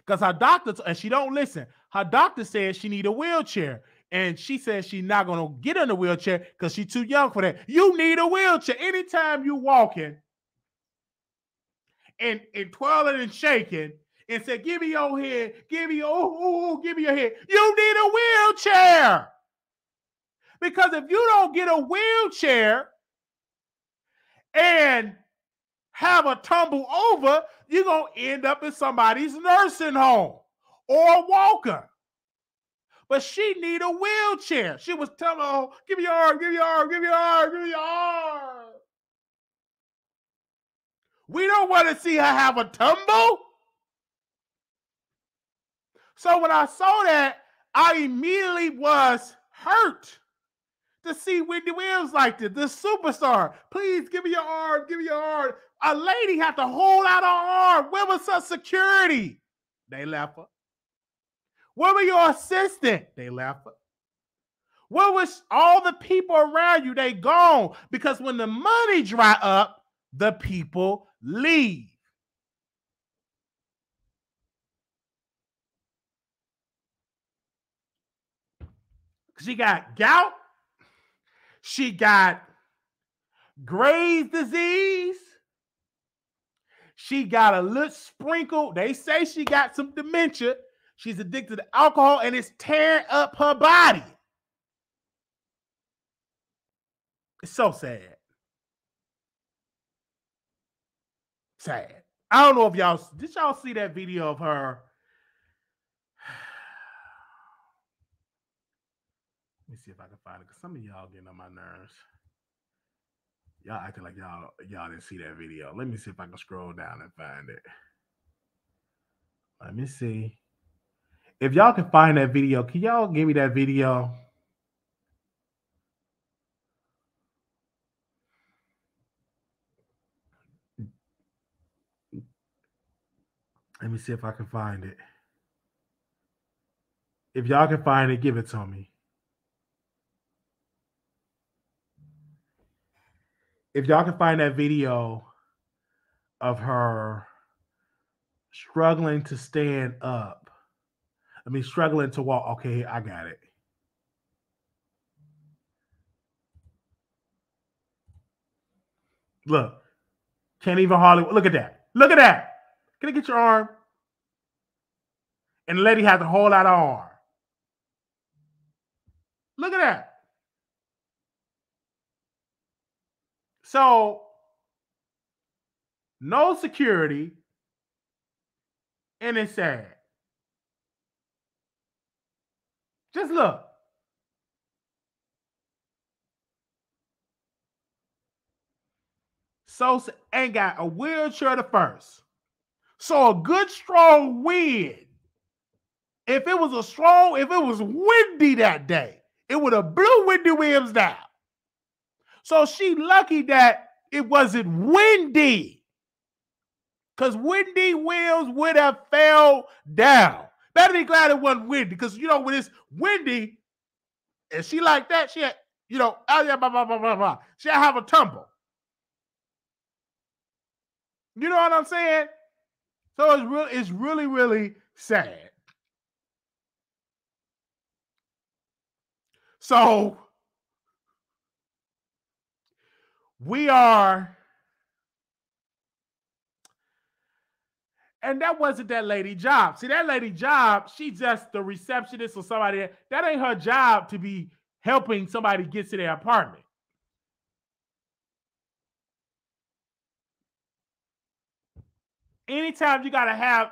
Because her doctor, and she don't listen. Her doctor says she need a wheelchair. And she says she's not gonna get in a wheelchair because she's too young for that. You need a wheelchair. Anytime you walking and twirling and shaking and say, give me your head, give me your head. You need a wheelchair. Because if you don't get a wheelchair and have a tumble over, you're going to end up in somebody's nursing home or a walker. But she need a wheelchair. She was telling her, give me your arm, give me your arm, give me your arm, give me your arm. We don't want to see her have a tumble. So when I saw that, I immediately was hurt to see Wendy Williams like this, the superstar. Please give me your arm, give me your arm. A lady had to hold out her arm. Where was her security? They left her. Where were your assistant? They left her. Where was all the people around you? They gone. Because when the money dry up, the people leave. She got gout. She got Graves' disease. She got a little sprinkle. They say she got some dementia. She's addicted to alcohol and it's tearing up her body. It's so sad. Sad. I don't know if did y'all see that video of her? Let me see if I can find it because some of y'all getting on my nerves. Y'all acting like y'all didn't see that video. Let me see if I can scroll down and find it. Let me see. If y'all can find that video, can y'all give me that video? Let me see if I can find it. If y'all can find it, give it to me. If y'all can find that video of her struggling to stand up. I mean, struggling to walk. Okay, I got it. Look, can't even hardly look at that. Look at that. Can I get your arm? And the lady had to hold out her arm. Look at that. So, no security, And it's sad. Just look. So ain't got a wheelchair to first. So a good strong wind. If it was windy that day, it would have blew Wendy Williams down. So she lucky that it wasn't windy. Because Wendy Williams would have fell down. Better be glad it wasn't windy. Because when it's windy, and she like that, she had, blah, blah, blah, blah, blah. She'll have a tumble. You know what I'm saying? So it's really, really sad. So we are, and that wasn't that lady job. See, that lady job, she's just the receptionist or somebody. That ain't her job to be helping somebody get to their apartment. Anytime you gotta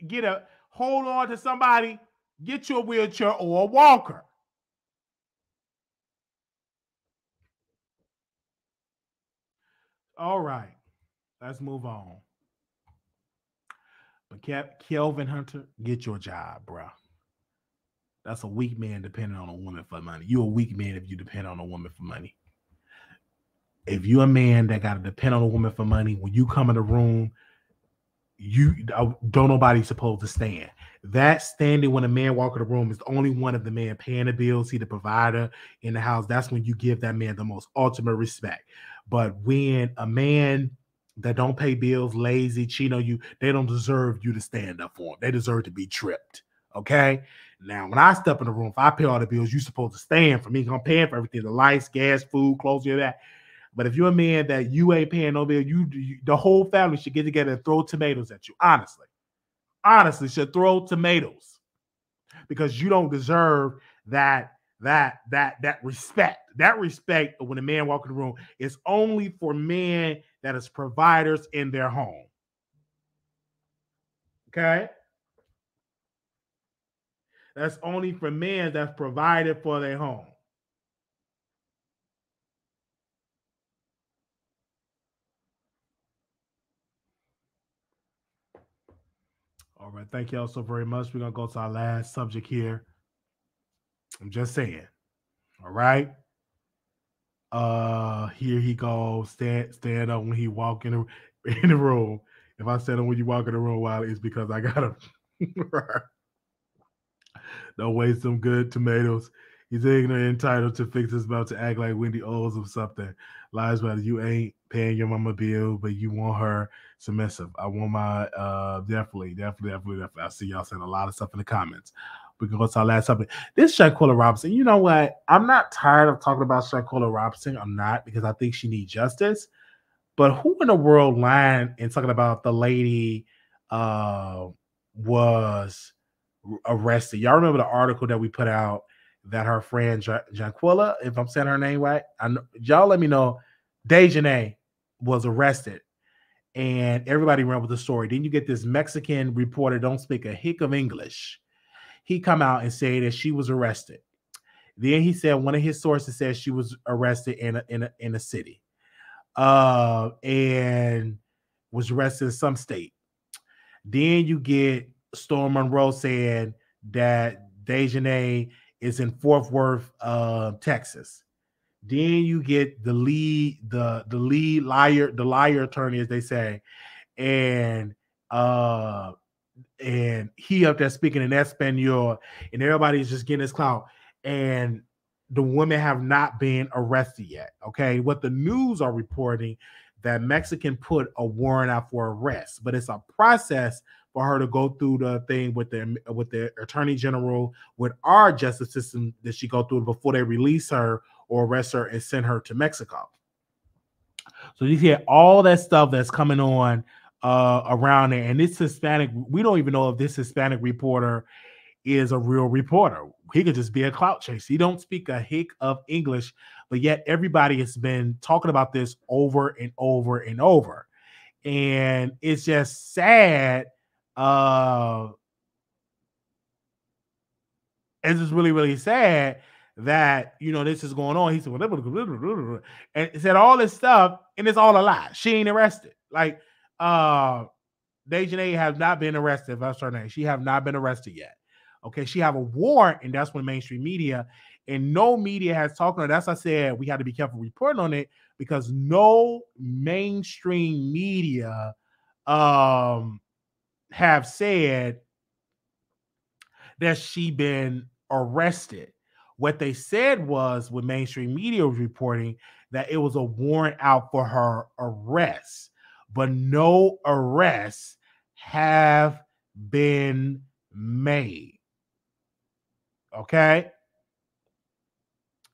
get a hold on to somebody, get you a wheelchair or a walker. All right, let's move on. But Kelvin Hunter, get your job, bro. That's a weak man depending on a woman for money. You're a weak man if you depend on a woman for money. If you're a man that got to depend on a woman for money, when you come in the room, you don't nobody supposed to stand. That standing when a man walk in the room is the only one of the man paying the bills, he the provider in the house. That's when you give that man the most ultimate respect. But when a man that don't pay bills, lazy, cheat on you, they don't deserve you to stand up for them. They deserve to be tripped. Okay. Now, when I step in the room, if I pay all the bills, you're supposed to stand for me. I'm paying for everything: the lights, gas, food, clothes, all that. But if you're a man that you ain't paying no bill, you the whole family should get together and throw tomatoes at you. Honestly, should throw tomatoes because you don't deserve that respect. That respect when a man walk in the room is only for men that is providers in their home. Okay, that's only for men that's provided for their home. All right, thank y'all so very much. We're gonna go to our last subject here. I'm just saying. All right. Here he goes. Stand up when he walk in the room. If I stand up when you walk in the room, Wiley, it's because I got him. Don't waste some good tomatoes. He's ignorant, entitled to fix his mouth to act like Wendy owes him something. Lies about it. You ain't paying your mama bill, but you want her submissive. I want my definitely. I see y'all saying a lot of stuff in the comments. We can go to our last subject. This is Shanquella Robinson. You know what? I'm not tired of talking about Shanquella Robinson. I'm not, because I think she needs justice. But who in the world lying and talking about the lady was arrested? Y'all remember the article that we put out that her friend Shanquella, if I'm saying her name right, y'all let me know. Dejanay was arrested, and everybody ran with the story. Then you get this Mexican reporter, don't speak a hick of English. He come out and say that she was arrested. Then he said one of his sources said she was arrested in a city, and was arrested in some state. Then you get Storm Monroe saying that Dejanay is in Fort Worth, Texas. Then you get the lead liar attorney, as they say, and he up there speaking in Espanol, and everybody's just getting his clout. And the women have not been arrested yet. Okay, what the news are reporting, that Mexican put a warrant out for arrest, but it's a process for her to go through the thing with the attorney general, with our justice system, that she go through before they release her or arrest her and send her to Mexico. So you hear all that stuff that's coming on around there. And this Hispanic, we don't even know if this Hispanic reporter is a real reporter. He could just be a clout chaser. He don't speak a hick of English, but yet everybody has been talking about this over and over and over. And it's just sad It's just really, really sad that, you know, this is going on. He said, and said all this stuff, and it's all a lie. She ain't arrested. Like, Dejanay has not been arrested. That's her name. She have not been arrested yet. Okay, she have a warrant, and that's when mainstream media and no media has talked on it. That's why I said we had to be careful reporting on it, because no mainstream media have said that she been arrested. What they said was, when mainstream media was reporting, that it was a warrant out for her arrest, but no arrests have been made. Okay.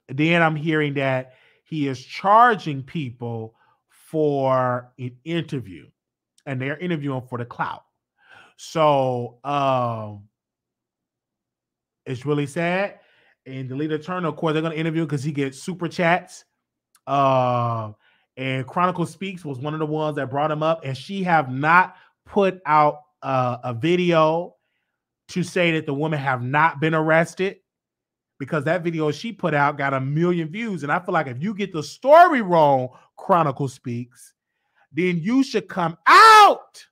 Then I'm hearing that he is charging people for an interview, and they're interviewing for the clout. So it's really sad. And the leader Turner, of course, they're going to interview because he gets super chats. And Chronicle Speaks was one of the ones that brought him up, and she have not put out a video to say that the woman have not been arrested, because that video she put out got 1 million views. And I feel like if you get the story wrong, Chronicle Speaks, then you should come out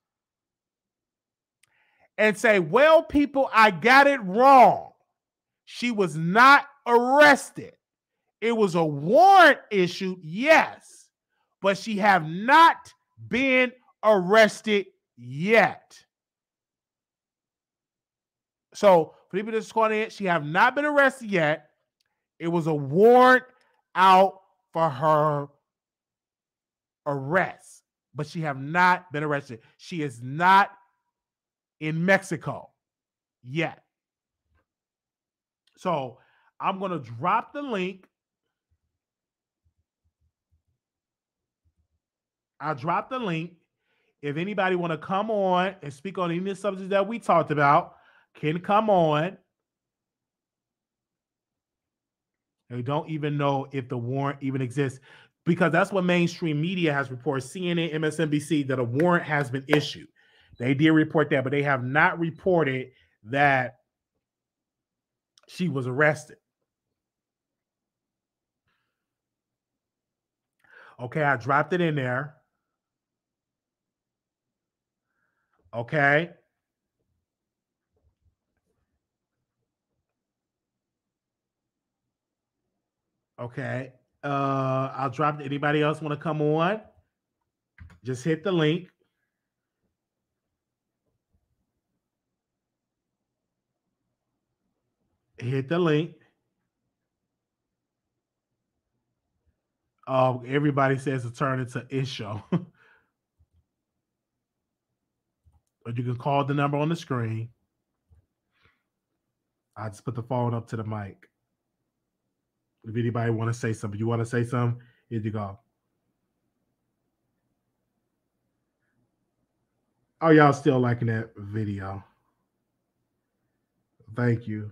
and say, well, people, I got it wrong. She was not arrested. It was a warrant issued, yes, but she have not been arrested yet. So for people that's calling in, she have not been arrested yet. It was a warrant out for her arrest, but she have not been arrested. She is not in Mexico yet. So I'm going to drop the link. I'll drop the link. If anybody want to come on and speak on any of the subjects that we talked about, can come on. They don't even know if the warrant even exists, because that's what mainstream media has reported, CNN, MSNBC, that a warrant has been issued. They did report that, but they have not reported that she was arrested. Okay, I dropped it in there. Okay. Okay. I'll drop it. Anybody else want to come on? Just hit the link. Hit the link. Everybody says to turn it to issue. But you can call the number on the screen. I just put the phone up to the mic. If anybody want to say something, you want to say something, here you go. Oh, y'all still liking that video? Thank you.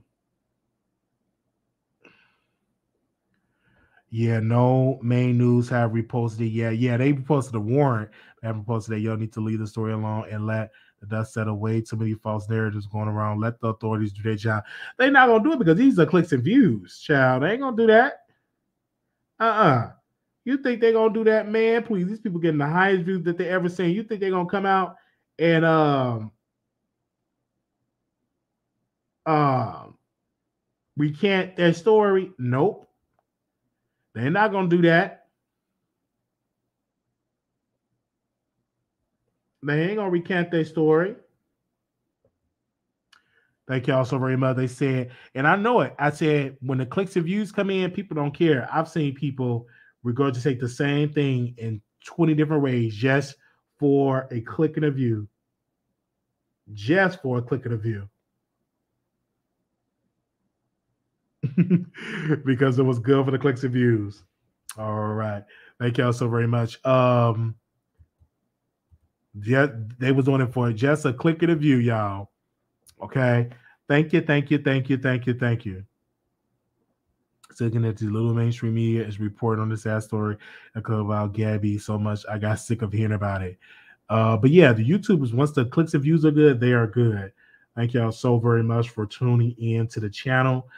Yeah, no main news have reposted it. Yeah, they posted a warrant. They haven't posted that. Y'all need to leave the story alone and let the dust settle. Way too many false narratives going around. Let the authorities do their job. They're not gonna do it because these are clicks and views, child. They ain't gonna do that. You think they're gonna do that, man? Please, these people getting the highest views that they ever seen. You think they're gonna come out and recant their story? Nope. They're not gonna do that. They ain't gonna recant their story. Thank y'all so very much. They said, and I know it. I said, when the clicks and views come in, people don't care. I've seen people regurgitate the same thing in 20 different ways just for a click and a view. Just for a click and a view. Because it was good for the clicks and views. All right. Thank y'all so very much. Yeah, they was on it for just a click and a view, y'all. Okay. Thank you. Looking at the little mainstream media is reporting on this sad story about Gabby so much. I got sick of hearing about it. But yeah, the YouTubers, once the clicks and views are good, they are good. Thank y'all so very much for tuning in to the channel.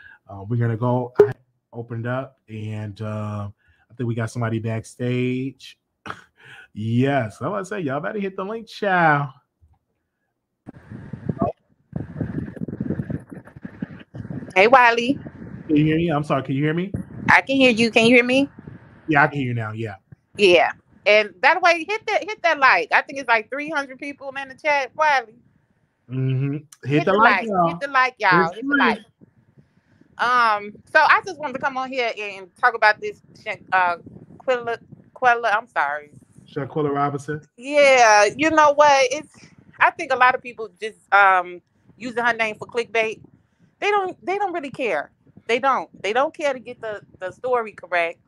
We're gonna go. I opened up, and I think we got somebody backstage. Yes, I want to say y'all better hit the link, child. Hey, Wiley. Can you hear me? I'm sorry. Can you hear me? I can hear you. Can you hear me? Yeah, I can hear you now. Yeah. Yeah. And that way, hit that like. I think it's like 300 people in the chat. Wiley. Hit the like, y'all. Hit the like, y'all. Hit the like. So I just wanted to come on here and talk about this Quilla. I'm sorry. Shanquella Robinson. Yeah, you know what? I think a lot of people just using her name for clickbait. They don't really care. They don't care to get the story correct.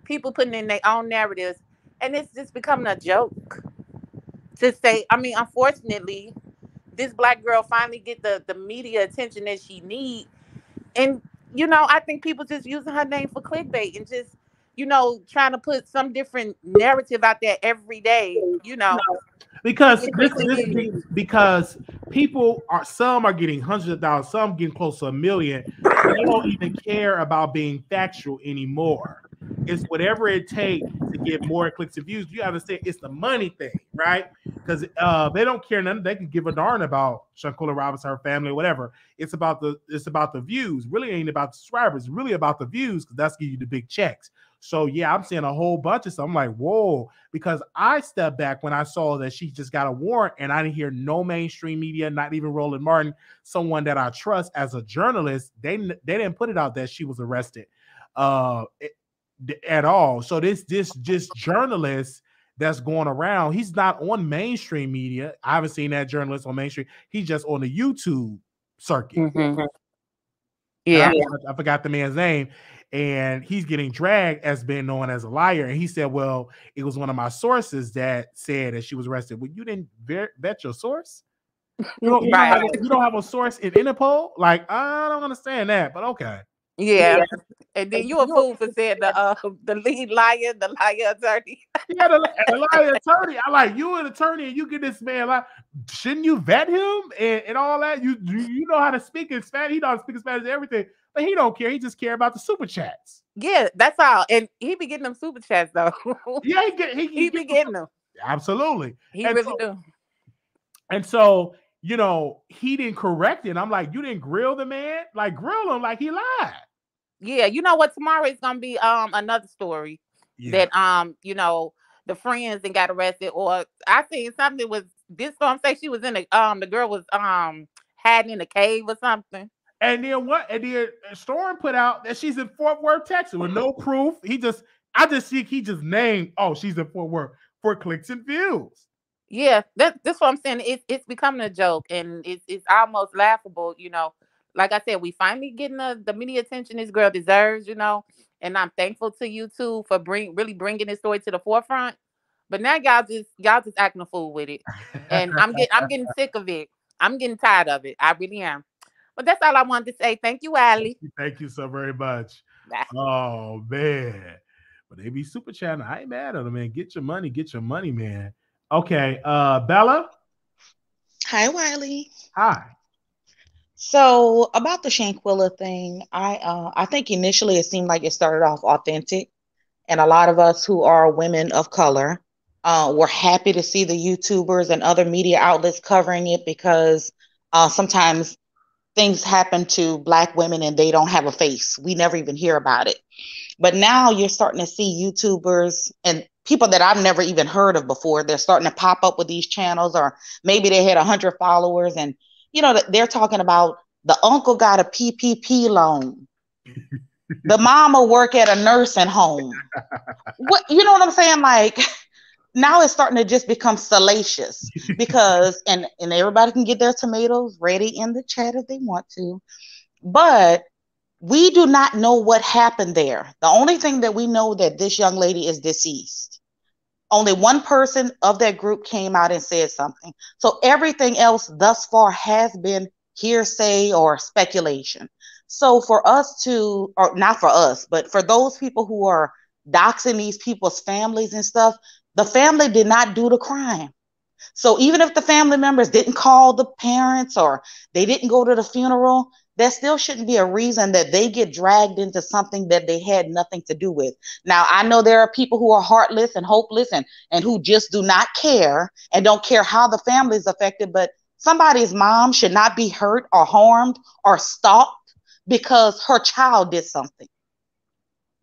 People putting in their own narratives, and it's just becoming a joke to say. I mean, unfortunately, this black girl finally get the media attention that she need, and I think people just using her name for clickbait and just trying to put some different narrative out there every day. Because because people are, some are getting hundreds of thousands, some getting close to 1 million. They don't even care about being factual anymore. It's whatever it takes to get more clicks and views. You understand? It's the money thing, right? Because they don't care nothing. They can give a darn about Shanquella Robinson, her family, whatever. It's about the views. Really ain't about the subscribers. It's really about the views, because that's giving you the big checks. So yeah, I'm seeing a whole bunch of stuff. I'm like, whoa, because I stepped back when I saw that she just got a warrant, and I didn't hear no mainstream media, not even Roland Martin, someone that I trust as a journalist. They didn't put it out that she was arrested at all. So this journalist that's going around, he's not on mainstream media. I haven't seen that journalist on mainstream. He's just on the YouTube circuit. Mm-hmm. Yeah, I forgot the man's name. And he's getting dragged as being known as a liar. And he said, well, it was one of my sources that said that she was arrested. Well, you didn't vet your source? You don't have a source in Interpol? Like, I don't understand that, but okay. Yeah. And then you a fool for saying the lead liar, the liar attorney. Yeah, the liar attorney. I like, you an attorney and you get this man, like, shouldn't you vet him and all that? You know how to speak in Spanish. He knows how to speak in Spanish and everything, but he don't care. He just care about the super chats. Yeah, that's all. And he be getting them super chats though. Yeah, he be getting them. Absolutely. He really do. And so, he didn't correct it. I'm like, you didn't grill the man? Like, grill him like he lied. Yeah, you know what? Tomorrow is gonna be another story that the friends and got arrested, or I think something was this storm say she was in the girl was hiding in a cave or something. And then what? And then Storm put out that she's in Fort Worth, Texas, with no proof. I just think he just named, oh, she's in Fort Worth for clicks and views. Yeah, that's what I'm saying. It's becoming a joke, and it's almost laughable. Like I said, we finally getting the media attention this girl deserves. And I'm thankful to you too for really bringing this story to the forefront. But now y'all just acting a fool with it, and I'm getting sick of it. I'm getting tired of it. I really am. But that's all I wanted to say. Thank you, Ali. Thank you so very much. Oh man, but they be super chatting. I ain't mad at them, man. Get your money, man. Okay, Bella. Hi, Wiley. Hi. So about the Shanquella thing, I think initially it seemed like it started off authentic, and a lot of us who are women of color were happy to see the YouTubers and other media outlets covering it, because sometimes things happen to Black women and they don't have a face. We never even hear about it. But now you're starting to see YouTubers and people that I've never even heard of before. They're starting to pop up with these channels, or maybe they had 100 followers, and they're talking about the uncle got a PPP loan. The mama work at a nursing home. What, you know what I'm saying? Like, now it's starting to just become salacious, because, and everybody can get their tomatoes ready in the chat if they want to, but we do not know what happened there. The only thing that we know that this young lady is deceased. Only one person of that group came out and said something. So everything else thus far has been hearsay or speculation. So for us to, or not for us, but for those people who are doxing these people's families and stuff, the family did not do the crime. So even if the family members didn't call the parents or they didn't go to the funeral, that still shouldn't be a reason that they get dragged into something that they had nothing to do with. Now, I know there are people who are heartless and hopeless and who just do not care and don't care how the family is affected, but somebody's mom should not be hurt or harmed or stalked because her child did something.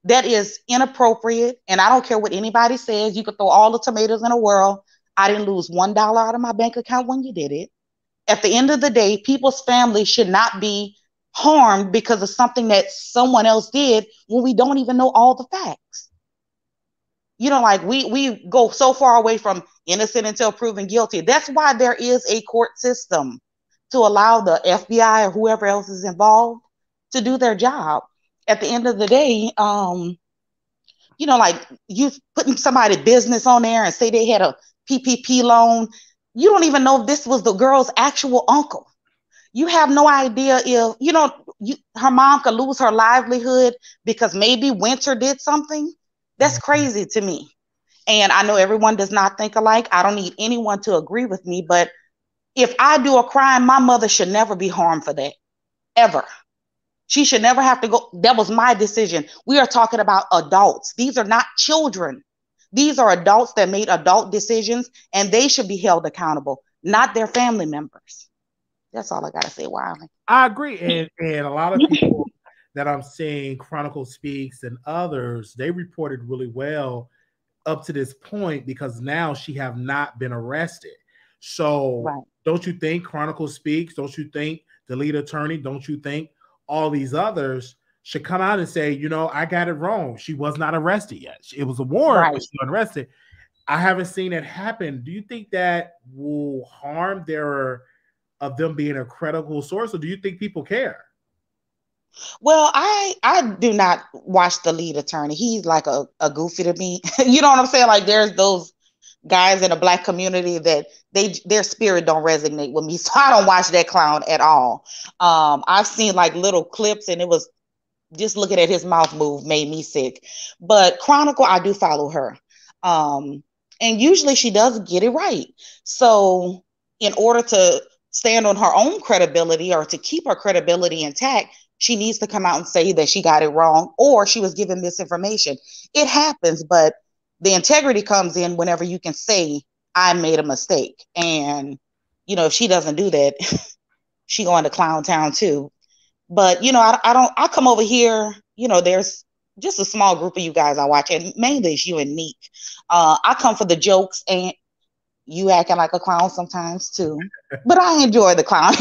That is inappropriate, and I don't care what anybody says. You could throw all the tomatoes in the world. I didn't lose $1 out of my bank account when you did it. At the end of the day, people's families should not be harmed because of something that someone else did when we don't even know all the facts. You know, like we go so far away from innocent until proven guilty. That's why there is a court system to allow the FBI or whoever else is involved to do their job. At the end of the day, you know, like you putting somebody's business on there and say they had a PPP loan. You don't even know if this was the girl's actual uncle. You have no idea if, you know, her mom could lose her livelihood because maybe Winter did something. That's crazy to me. And I know everyone does not think alike. I don't need anyone to agree with me. But if I do a crime, my mother should never be harmed for that, ever. She should never have to go. That was my decision. We are talking about adults. These are not children. These are adults that made adult decisions, and they should be held accountable, not their family members. That's all I got to say, Wiley. I agree. And a lot of people that I'm seeing, Chronicle Speaks and others, they reported really well up to this point because now she have not been arrested. So Don't you think Chronicle Speaks? Don't you think the lead attorney? Don't you think all these others should come out and say, you know, I got it wrong. She was not arrested yet. It was a warrant, but she was arrested. I haven't seen it happen. Do you think that will harm of them being a credible source, or do you think people care? Well, I do not watch the lead attorney. He's like a goofy to me. You know what I'm saying? Like there's those guys in the Black community that their spirit don't resonate with me. So I don't watch that clown at all. I've seen like little clips and it was just looking at his mouth move made me sick. But Chronicle, I do follow her. And usually she does get it right. So in order to stand on her own credibility or to keep her credibility intact, she needs to come out and say that she got it wrong or she was given misinformation. It happens, but the integrity comes in whenever you can say, I made a mistake. And, you know, if she doesn't do that, she going to Clown Town too. But, you know, I come over here, you know, there's just a small group of you guys I watch, and mainly it's you and Neek. I come for the jokes, and you acting like a clown sometimes too. But I enjoy the clown.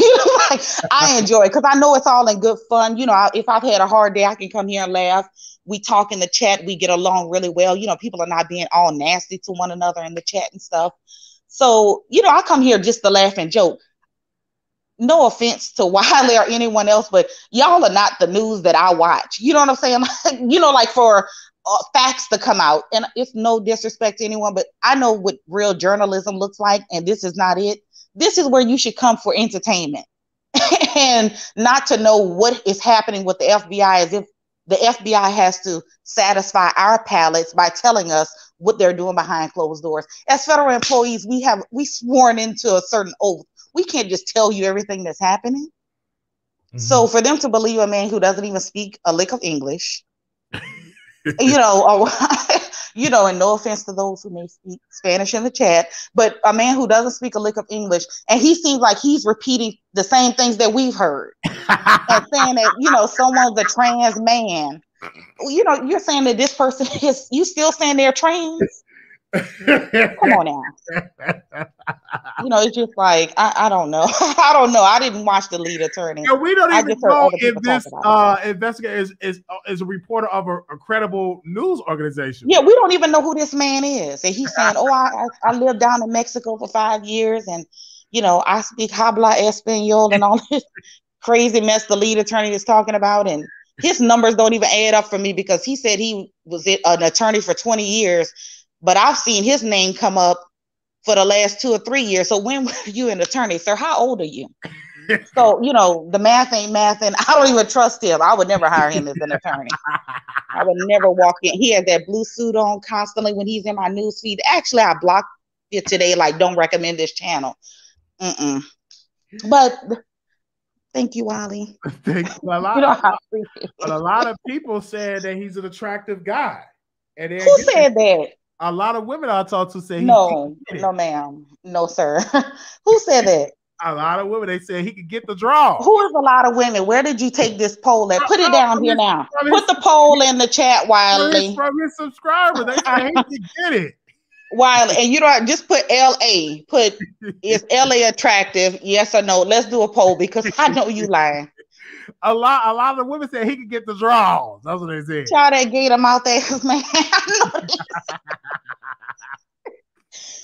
Like, I enjoy it because I know it's all in good fun. You know, if I've had a hard day, I can come here and laugh. We talk in the chat. We get along really well. You know, people are not being all nasty to one another in the chat and stuff. So, you know, I come here just to laugh and joke. No offense to Wiley or anyone else, but y'all are not the news that I watch. You know what I'm saying? You know, like for facts to come out, and it's no disrespect to anyone, but I know what real journalism looks like, and this is not it. This is where you should come for entertainment and not to know what is happening with the FBI as if the FBI has to satisfy our palates by telling us what they're doing behind closed doors. As federal employees, we sworn into a certain oath. We can't just tell you everything that's happening. Mm-hmm. So for them to believe a man who doesn't even speak a lick of English, you know, or, you know, and no offense to those who may speak Spanish in the chat, but a man who doesn't speak a lick of English, and he seems like he's repeating the same things that we've heard and saying that, you know, someone's a trans man. You know, you're saying that this person is, you still saying they're trans? Come on now. You know, it's just like I don't know. I don't know. I didn't watch the lead attorney. Yeah, we don't even know if this investigator is a reporter of a credible news organization. Yeah, we don't even know who this man is. And he's saying, "Oh, I lived down in Mexico for 5 years, and you know, I speak habla español and all this crazy mess the lead attorney is talking about." And his numbers don't even add up for me because he said he was an attorney for 20 years. But I've seen his name come up for the last 2 or 3 years. So when were you an attorney, sir? How old are you? So, you know, the math ain't math, and I don't even trust him. I would never hire him as an attorney. I would never walk in. He has that blue suit on constantly when he's in my news feed. Actually, I blocked today, like, don't recommend this channel. But thank you, Wiley. Thank you. A lot of people said that he's an attractive guy. And who said that? A lot of women I talked to say no, ma'am, no, sir. Who said that? A lot of women, they said he could get the draw. Who is a lot of women? Where did you take this poll at? Put it down here now. Put the poll in the chat, Wiley. From his subscribers, they said he could get it. Wiley, and you don't just put LA. Put, is LA attractive? Yes or no? Let's do a poll because I know you lying. A lot of the women said he could get the draws. That's what they said. Try that gator mouth ass man.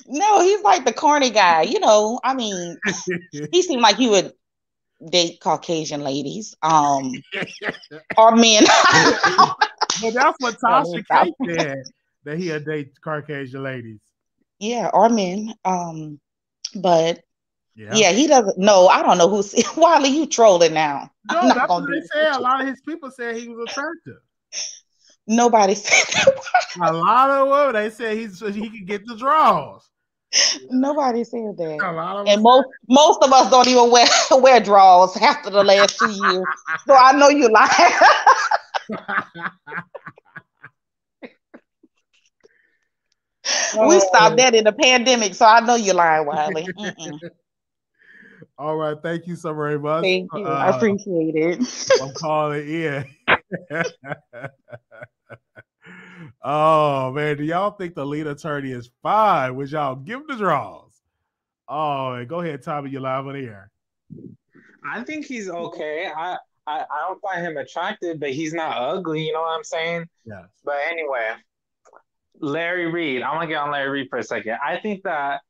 No, he's like the corny guy. You know, I mean, he seemed like he would date Caucasian ladies, or men. Well, that's what Tasha K said, that he'll date Caucasian ladies. Yeah, or men. But yeah, he doesn't. No, I don't know who's Wiley. You trolling now? No, that's what they said. A lot of his people said he was attractive. Nobody said that. A lot of women, they said he could get the draws. Nobody said that. And most of us don't even wear draws after the last 2 years. So I know you lying. We stopped that in the pandemic, so I know you're lying, Wiley. All right, thank you so very much. Thank you. I appreciate it. I'm calling in. Oh man, do y'all think the lead attorney is fine? Would y'all give the draws? Oh, go ahead, Tommy. You're live on the air. I think he's okay. I don't find him attractive, but he's not ugly. You know what I'm saying? Yes. But anyway, Larry Reid. I want to get on Larry Reid for a second. I think that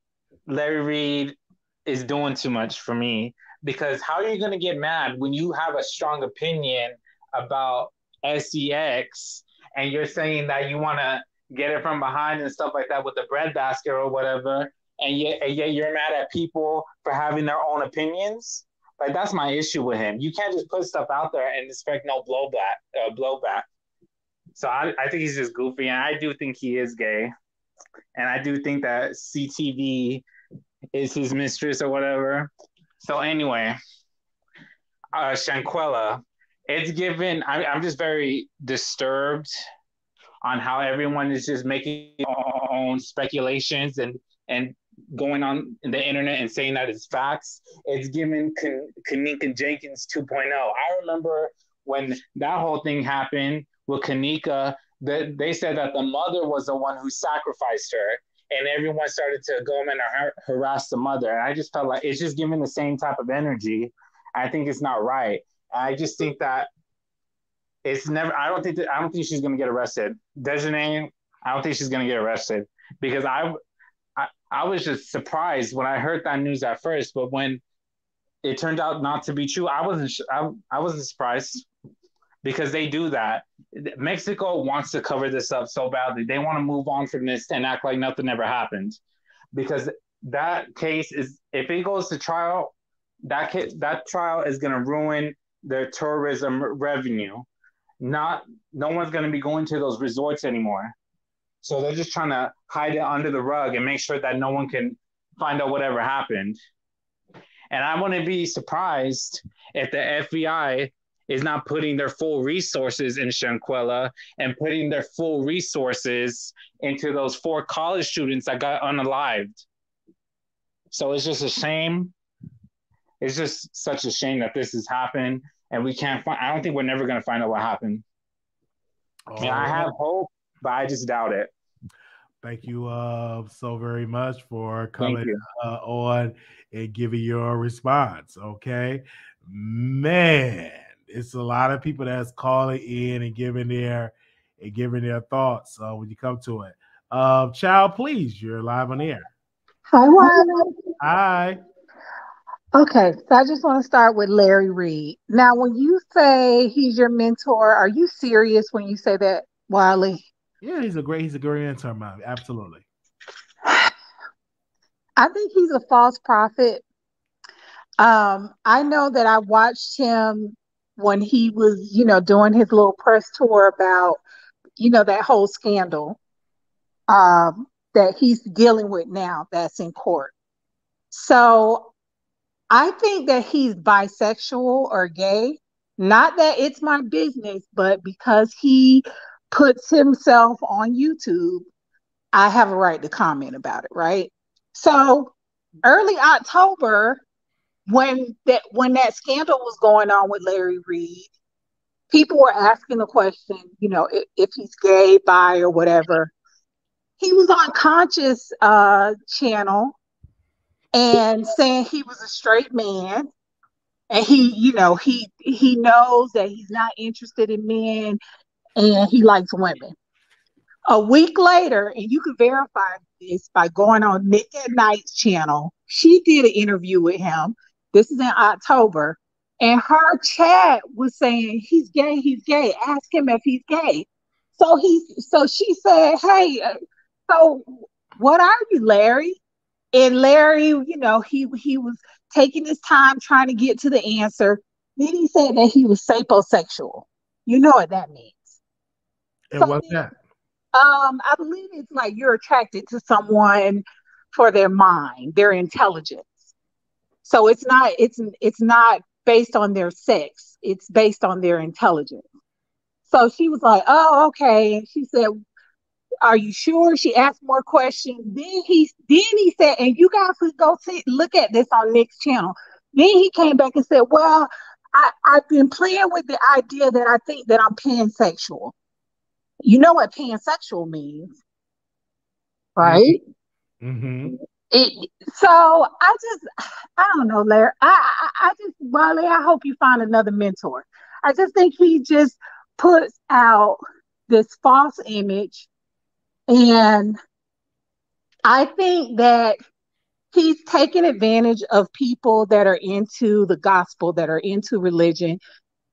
Larry Reid is doing too much for me, because how are you going to get mad when you have a strong opinion about sex and you're saying that you want to get it from behind and stuff like that with the breadbasket or whatever, and yet you're mad at people for having their own opinions? Like, that's my issue with him. You can't just put stuff out there and expect no blowback. So I think he's just goofy, and I do think he is gay, and I do think that CTV is his mistress or whatever. So anyway, Shanquella, it's given. I'm just very disturbed on how everyone is just making their own speculations and going on the internet and saying that it's facts. It's given Kanika Jenkins 2.0. I remember when that whole thing happened with Kanika, they said that the mother was the one who sacrificed her, and everyone started to go in and harass the mother. And I just felt like it's just giving the same type of energy. I think it's not right. I just think that it's never. I don't think she's going to get arrested. Dejanay, I don't think she's going to get arrested, because I was just surprised when I heard that news at first, but when it turned out not to be true, I wasn't surprised, because they do that. Mexico wants to cover this up so badly. They want to move on from this and act like nothing ever happened, because that case is, if it goes to trial, that trial is going to ruin their tourism revenue. No one's going to be going to those resorts anymore. So they're just trying to hide it under the rug and make sure that no one can find out whatever happened. And I wouldn't be surprised if the FBI is not putting their full resources in Shanquella and putting their full resources into those 4 college students that got unalived. So it's just a shame. It's just such a shame that this has happened, and we can't find. I don't think we're never going to find out what happened. And I have hope, but I just doubt it. Thank you so very much for coming on and giving your response. Okay, man, it's a lot of people that's calling in and giving their thoughts when you come to it. Child, please, you're live on air. Hi, Wiley. Hi. Okay, so I just want to start with Larry Reid. Now, when you say he's your mentor, are you serious when you say that, Wiley? Yeah, he's a great mentor, man. Absolutely. I think he's a false prophet. I know that I watched him when he was, doing his little press tour about, that whole scandal. that he's dealing with now that's in court. So I think that he's bisexual or gay. Not that it's my business, but because he puts himself on YouTube, I have a right to comment about it, right? So early October, when that scandal was going on with Larry Reed, people were asking the question, if he's gay, bi, or whatever. He was on Conscious channel and saying he was a straight man, and he knows that he's not interested in men, and he likes women. A week later, and you can verify this by going on Nick at Night's channel, she did an interview with him. This is in October. And her chat was saying, he's gay, he's gay. Ask him if he's gay. So she said, hey, so what are you, Larry? And Larry, he was taking his time trying to get to the answer. Then he said that he was sapiosexual. You know what that means. And so what's that? I believe it's like you're attracted to someone for their mind, their intelligence. So it's not based on their sex. It's based on their intelligence. So she was like, oh, okay. And she said, are you sure? She asked more questions. Then he said, and you guys could go look at this on Nick's channel. Then he came back and said, well, I've been playing with the idea that I think that I'm pansexual. You know what pansexual means, right? Mm-hmm. So I don't know, Larry. I just, Wiley, I hope you find another mentor. I just think he just puts out this false image. And I think that he's taking advantage of people that are into the gospel, that are into religion,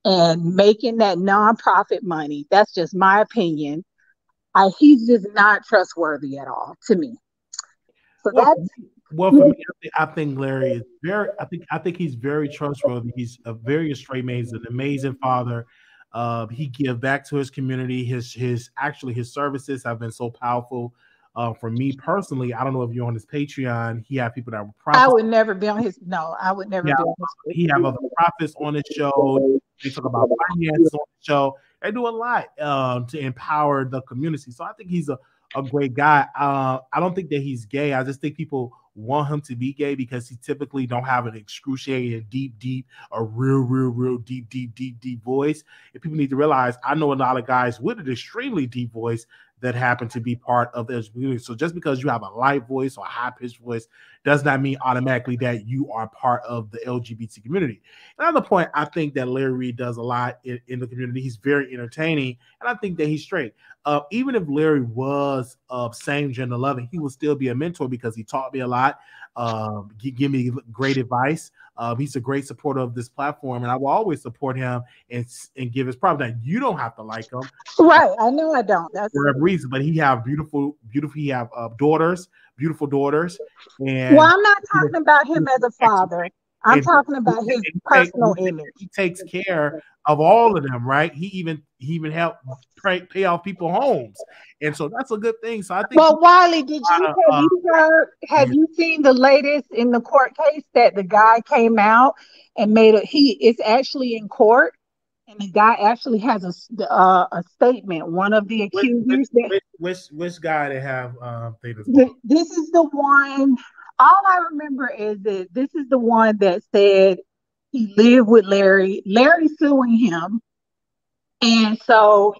and making that nonprofit money. That's just my opinion. He's just not trustworthy at all to me. So for me, I think Larry is very. I think he's very trustworthy. He's a very straight man. He's an amazing father. He gives back to his community. His services have been so powerful. For me personally, I don't know if you're on his Patreon. He had people that were prophets. I would never be on his. No, I would never be on his. He have other prophets on his show. They talk about finances on the show. They do a lot to empower the community. So I think he's a great guy. I don't think that he's gay. I just think people want him to be gay because he typically don't have an excruciating, deep, a real deep voice. And people need to realize, I know a lot of guys with an extremely deep voice that happen to be part of the community. So just because you have a light voice or a high-pitched voice does not mean automatically that you are part of the LGBT community. Another point, I think that Larry Reed does a lot in the community. He's very entertaining, and I think that he's straight. Even if Larry was same gender loving, he would still be a mentor because he taught me a lot. He give me great advice. He's a great supporter of this platform, and I will always support him and give his props. Now, you don't have to like him, right? I know I don't. That's for a reason, but he have beautiful. He have beautiful daughters. And well, I'm not talking about him as a father. I'm talking about his personal image. He takes care of all of them, right? He even helped pay off people's homes, and so that's a good thing. So I think. Well, Wiley, have you seen the latest in the court case that the guy came out and made it's actually in court, and the guy actually has a statement. One of the accusers. Which guy they have? This is the one. All I remember is that this is the one that said he lived with Larry. Larry suing him, and so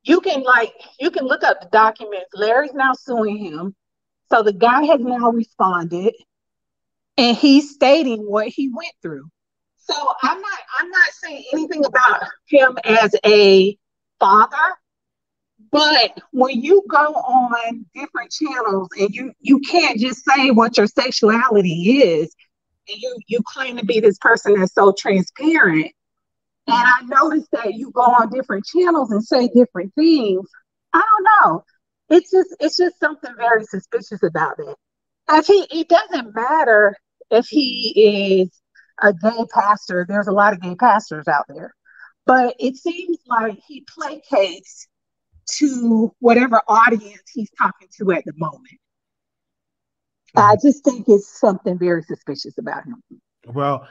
you can look up the documents. Larry's now suing him, so the guy has now responded, and he's stating what he went through. So I'm not saying anything about him as a father. But when you go on different channels and you can't just say what your sexuality is, and you claim to be this person that's so transparent, and I noticed that you go on different channels and say different things, I don't know. It's just something very suspicious about that. It doesn't matter if he is a gay pastor. There's a lot of gay pastors out there. But it seems like he placates to whatever audience he's talking to at the moment. I just think it's something very suspicious about him. Well,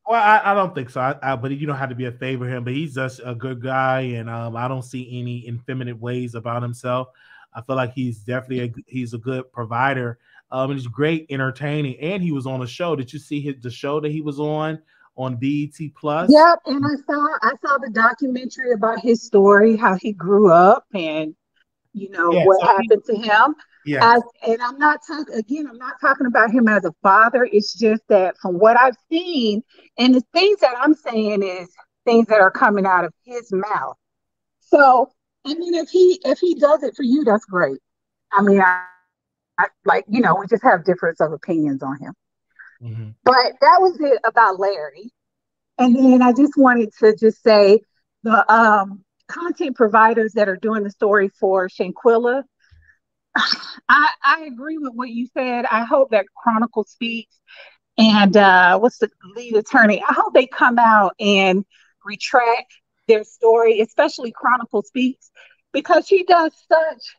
I don't think so. But you don't have to be a favor him. But he's just a good guy, and I don't see any effeminate ways about himself. I feel like he's definitely he's a good provider. And he's great, entertaining, and he was on a show. Did you see the show that he was on BET Plus? Yep, and I saw the documentary about his story, how he grew up, and what happened to him. Yeah. And I'm not talking about him as a father. It's just that from what I've seen, and the things that I'm saying is things that are coming out of his mouth. So, I mean, if he does it for you, that's great. I mean, we just have difference of opinions on him. Mm-hmm. But that was it about Larry. And then I just wanted to just say the content providers that are doing the story for Shanquella, I agree with what you said. I hope that Chronicle Speaks and what's the lead attorney? I hope they come out and retract their story, especially Chronicle Speaks, because she does such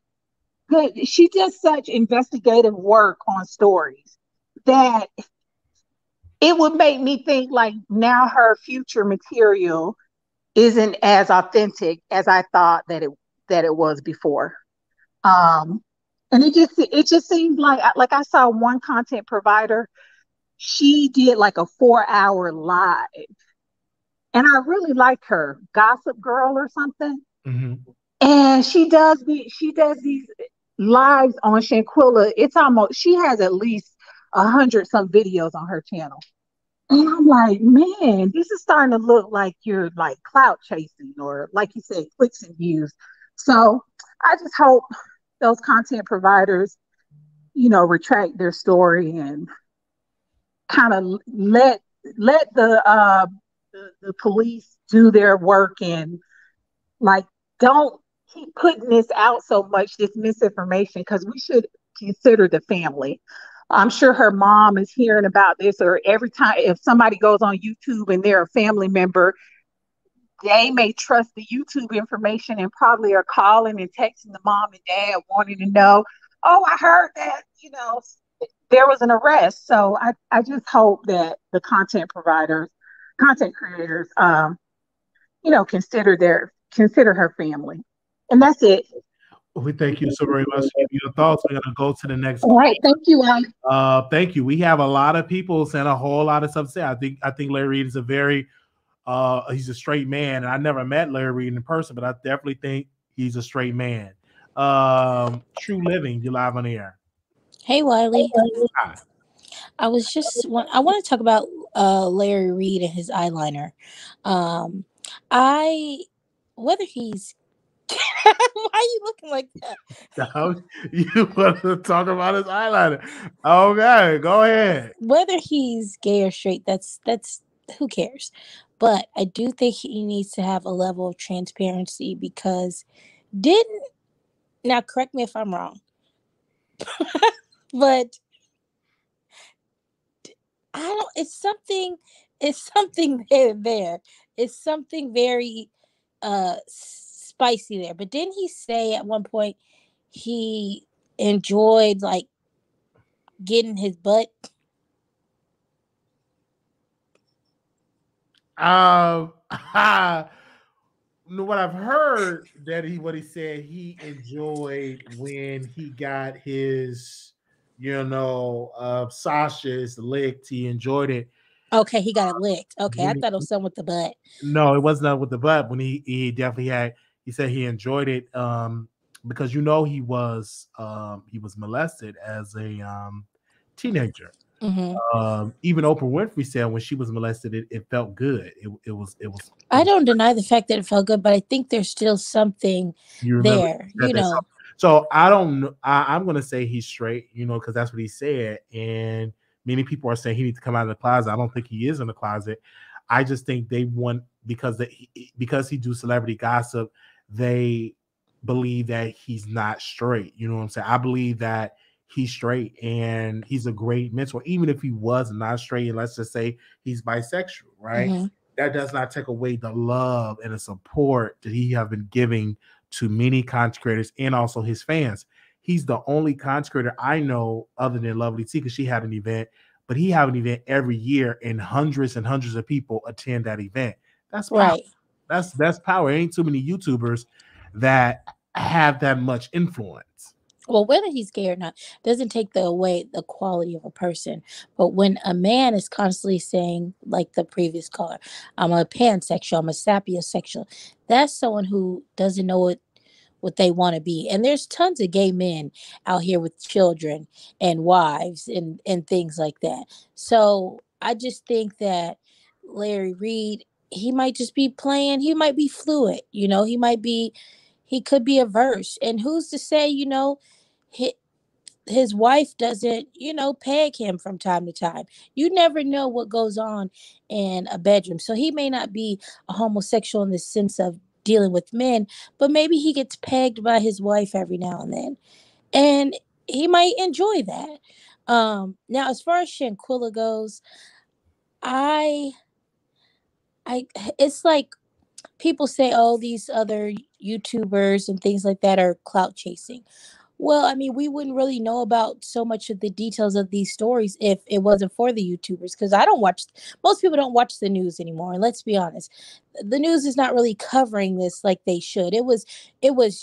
investigative work on stories that it would make me think like now her future material isn't as authentic as I thought that it was before. And it just seems like I saw one content provider, she did like a 4-hour live, and I really like her, Gossip Girl or something. Mm-hmm. And she does these lives on Shanquella. She has at least 100 some videos on her channel. And I'm like, man, this is starting to look like you're like clout chasing, or like you said, clicks and views. So I just hope those content providers, retract their story and kind of let the police do their work, and like don't keep putting this out so much, this misinformation, because we should consider the family. I'm sure her mom is hearing about this, or every time if somebody goes on YouTube and they're a family member, they may trust the YouTube information and probably are calling and texting the mom and dad wanting to know, oh, I heard that, there was an arrest. So I just hope that the content creators, consider her family. And that's it. We thank you so very much for your thoughts. We're gonna go to the next. All right, thank you, thank you. We have a lot of people saying a whole lot of stuff to say. I think Larry Reid is a very he's a straight man. And I never met Larry Reid in person, but I definitely think he's a straight man. True Living, you live on the air. Hey Wiley. Hi. I want to talk about Larry Reid and his eyeliner. Whether he's why are you looking like that? You want to talk about his eyeliner? Okay, go ahead. Whether he's gay or straight, that's who cares? But I do think he needs to have a level of transparency, because now correct me if I'm wrong, but it's something there. It's something very spicy there. But didn't he say at one point he enjoyed like getting his butt? What I've heard what he said he enjoyed when he got his, Sasha's licked. He enjoyed it. Okay, he got it licked. Okay, I thought it was something with the butt. No, it was not with the butt. When he definitely he said he enjoyed it because he was molested as a teenager. Mm-hmm. Even Oprah Winfrey said when she was molested, it felt good. It was. I don't deny the fact that it felt good, but I think there's still something there. So I don't know. I'm going to say he's straight, because that's what he said. And many people are saying he needs to come out of the closet. I don't think he is in the closet. I just think they want because he do celebrity gossip, they believe that he's not straight. You know what I'm saying? I believe that he's straight and he's a great mentor, even if he was not straight. And let's just say he's bisexual, right? Mm-hmm. That does not take away the love and the support that he have been giving to many content creators and also his fans. He's the only content creator I know other than Lovely T, because she had an event, but he have an event every year and hundreds of people attend that event. That's power. Right. That's power. Ain't too many YouTubers that have that much influence. Well, whether he's gay or not doesn't take away the quality of a person. But when a man is constantly saying, like the previous caller, I'm a pansexual, I'm a sapiosexual, that's someone who doesn't know what they want to be. And there's tons of gay men out here with children and wives and things like that. So I just think that Larry Reed, he might just be playing, he might be fluid, he could be averse. And who's to say, his wife doesn't, peg him from time to time. You never know what goes on in a bedroom. So he may not be a homosexual in the sense of dealing with men, but maybe he gets pegged by his wife every now and then. And he might enjoy that. Now, as far as Shanquella goes, I it's like people say, oh, these other YouTubers and things like that are clout chasing. Well, I mean, we wouldn't really know about so much of the details of these stories if it wasn't for the YouTubers. Because most people don't watch the news anymore. And let's be honest, the news is not really covering this like they should. It was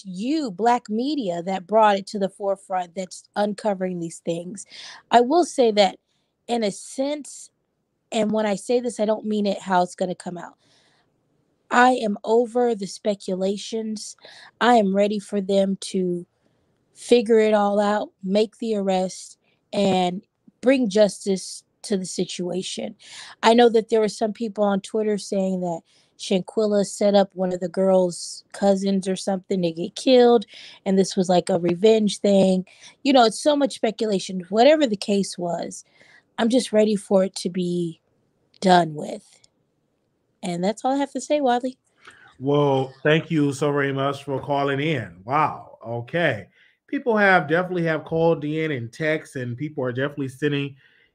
you, Black media, that brought it to the forefront. That's uncovering these things. I will say that, in a sense, and when I say this, I don't mean it how it's going to come out. I am over the speculations. I am ready for them to figure it all out, make the arrest, and bring justice to the situation. I know that there were some people on Twitter saying that Shanquella set up one of the girls' cousins or something to get killed, and this was like a revenge thing. It's so much speculation. Whatever the case was, I'm just ready for it to be done with. And that's all I have to say, Wadley. Well, thank you so very much for calling in. Wow. Okay. People definitely have called in and text, and people are definitely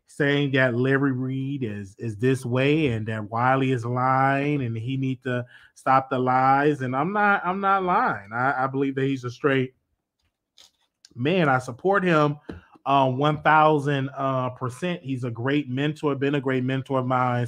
saying that Larry Reed is this way and that Wiley is lying and he need to stop the lies. And I'm not lying. I believe that he's a straight man. I support him 1,000%. He's a great mentor, been a great mentor of mine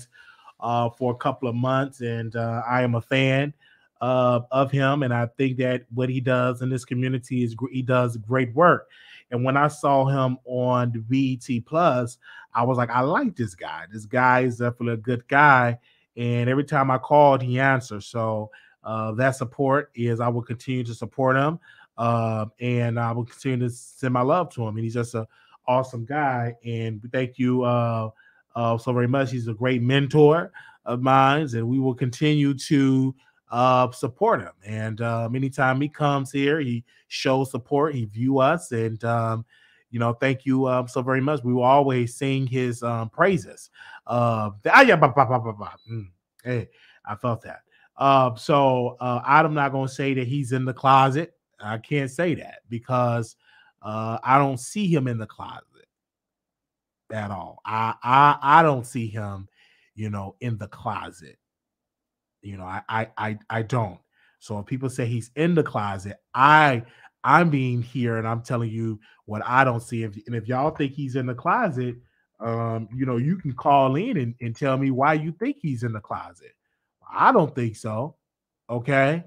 for a couple of months, and I am a fan of him, and I think that what he does in this community he does great work. And when I saw him on the BET Plus, I was like, I like this guy. This guy is definitely a good guy, and every time I called, he answered. So that support is I will continue to support him, and I will continue to send my love to him. And he's just an awesome guy. And thank you so very much. He's a great mentor of mine, and we will continue to support him. And anytime he comes here, he shows support. He view us, and thank you so very much. We will always sing his praises. Hey, I felt that. So I'm not going to say that he's in the closet. I can't say that because I don't see him in the closet at all. I don't see him, in the closet. I don't. So if people say he's in the closet, I'm being here and I'm telling you what I don't see. And if y'all think he's in the closet, you can call in and tell me why you think he's in the closet. I don't think so. Okay.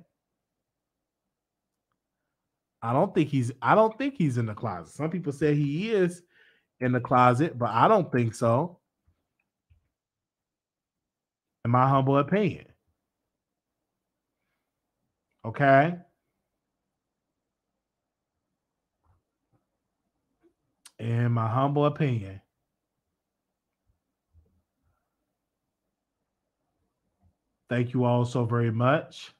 I don't think he's in the closet. Some people say he is in the closet, but I don't think so. In my humble opinion. Okay. In my humble opinion. Thank you all so very much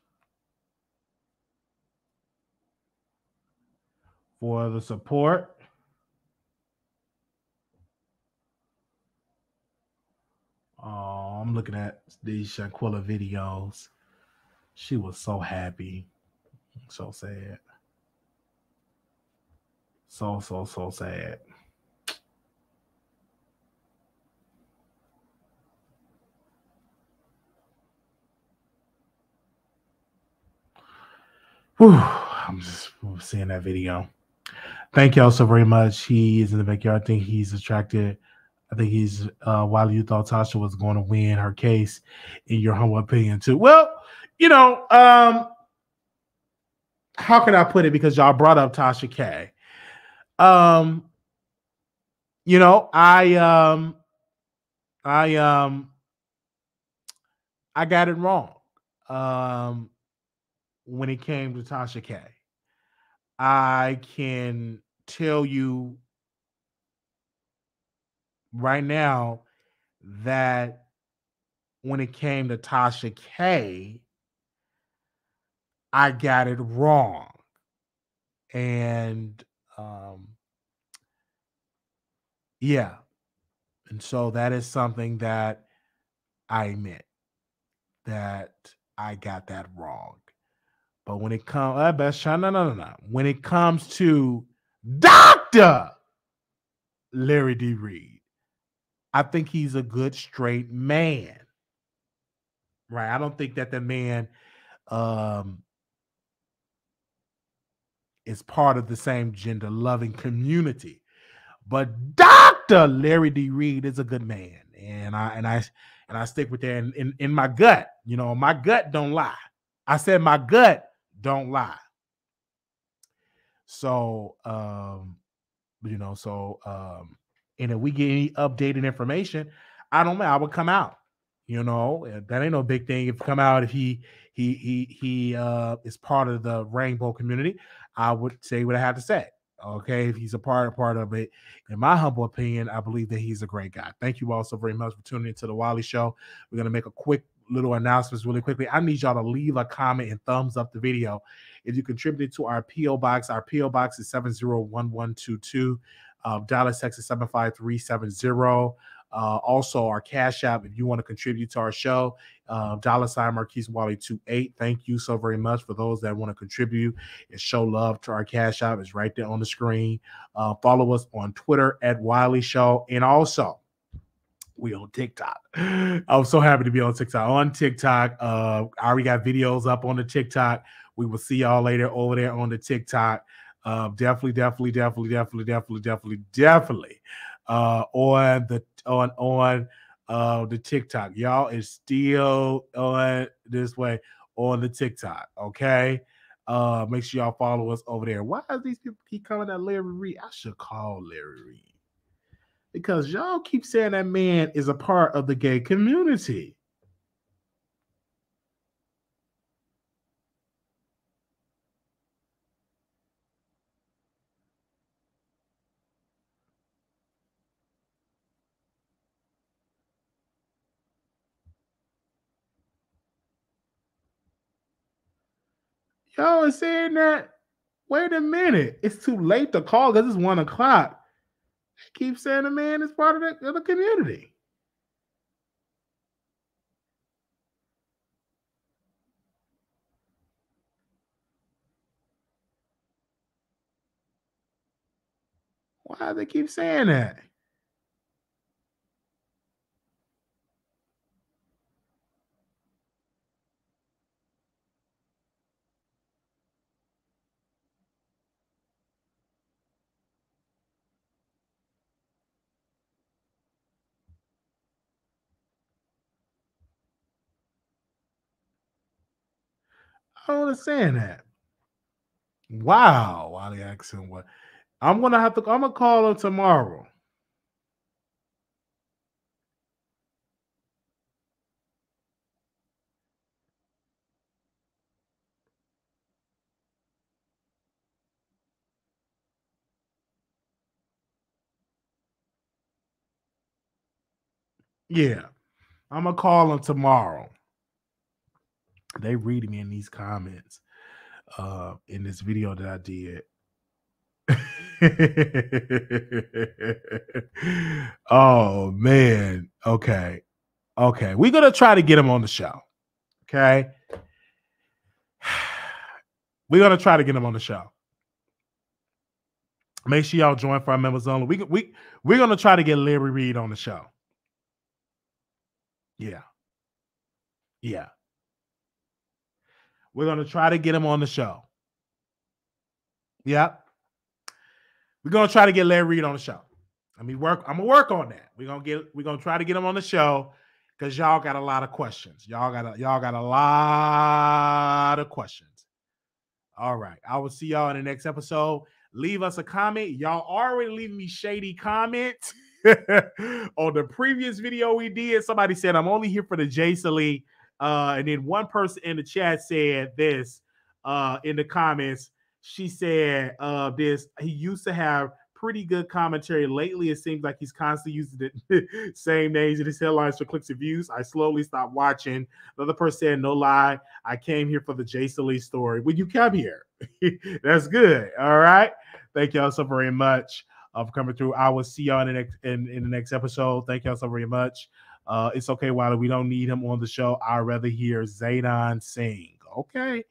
for the support. Oh, I'm looking at these Shanquella videos. She was so happy. So sad. So sad. Whew. I'm just seeing that video. Thank y'all so very much. He is in the backyard. I think he's attracted. I think he's Wiley, you thought Tasha was going to win her case, in your humble opinion, too. Well, you know, how can I put it? Because y'all brought up Tasha K. You know, I got it wrong. When it came to Tasha K. I can tell you right now that when it came to Tasha K, I got it wrong. And yeah. And so that is something that I admit that I got that wrong. But when it comes, no. When it comes to Dr. Larry D. Reed, I think he's a good straight man. Right. I don't think that the man is part of the same gender loving community. But Dr. Larry D. Reed is a good man. And I stick with that in my gut. You know, my gut don't lie. I said my gut don't lie. So you know, and if we get any updated information, I don't know, I would come out. You know, that ain't no big thing. If come out, if he is part of the rainbow community, I would say what I have to say. Okay, if he's a part of it, in my humble opinion, I believe that he's a great guy. Thank you all so very much for tuning into the Wiley Show. We're gonna make a quick little announcements really quickly. I need y'all to leave a comment and thumbs up the video if you contributed to our PO box. Our PO box is 701122, Dallas, Texas 75370. Also, our Cash App, if you want to contribute to our show, $ Marquise Wiley 28. Thank you so very much for those that want to contribute and show love to our Cash App. It's right there on the screen. Follow us on Twitter at Wiley Show. And also, we on TikTok. I'm so happy to be on TikTok. On TikTok, I already got videos up on the TikTok. We will see y'all later over there on the TikTok. Definitely on the TikTok. Y'all is still on this way on the TikTok. Okay. Make sure y'all follow us over there. Why are these people keep coming at Larry Reed? I should call Larry Reed. Because y'all keep saying that man is a part of the gay community. Y'all are saying that. Wait a minute. It's too late to call because it's 1 o'clock. Keep saying the man is part of the community. Why do they keep saying that? I don't understand that. Wow. Why they asking what? I'm gonna call him tomorrow. Yeah. I'm gonna call him tomorrow. They reading me in these comments in this video that I did. Oh man. Okay. We're gonna try to get him on the show. Okay. We're gonna try to get him on the show. Make sure y'all join for our members only. We're gonna try to get Larry Reed on the show. Yeah. We're gonna try to get him on the show. Yep. We're gonna try to get Larry Reed on the show. I'm gonna work on that. We're gonna try to get him on the show because y'all got a lot of questions. Y'all got a lot of questions. All right. I will see y'all in the next episode. Leave us a comment. Y'all already leaving me shady comments on the previous video we did. Somebody said, I'm only here for the Jason Lee. And then one person in the chat said this in the comments. She said this. He used to have pretty good commentary. Lately, it seems like he's constantly using the same names in his headlines for clicks and views. I slowly stopped watching. Another person said, no lie, I came here for the Jason Lee story. When you come here, that's good. All right. Thank y'all so very much for coming through. I will see y'all in the next episode. Thank y'all so very much. It's okay, Wiley. We don't need him on the show. I'd rather hear Zaydan sing. Okay.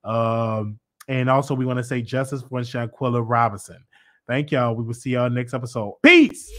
And also, we want to say justice for Shanquella Robinson. Thank y'all. We will see y'all next episode. Peace.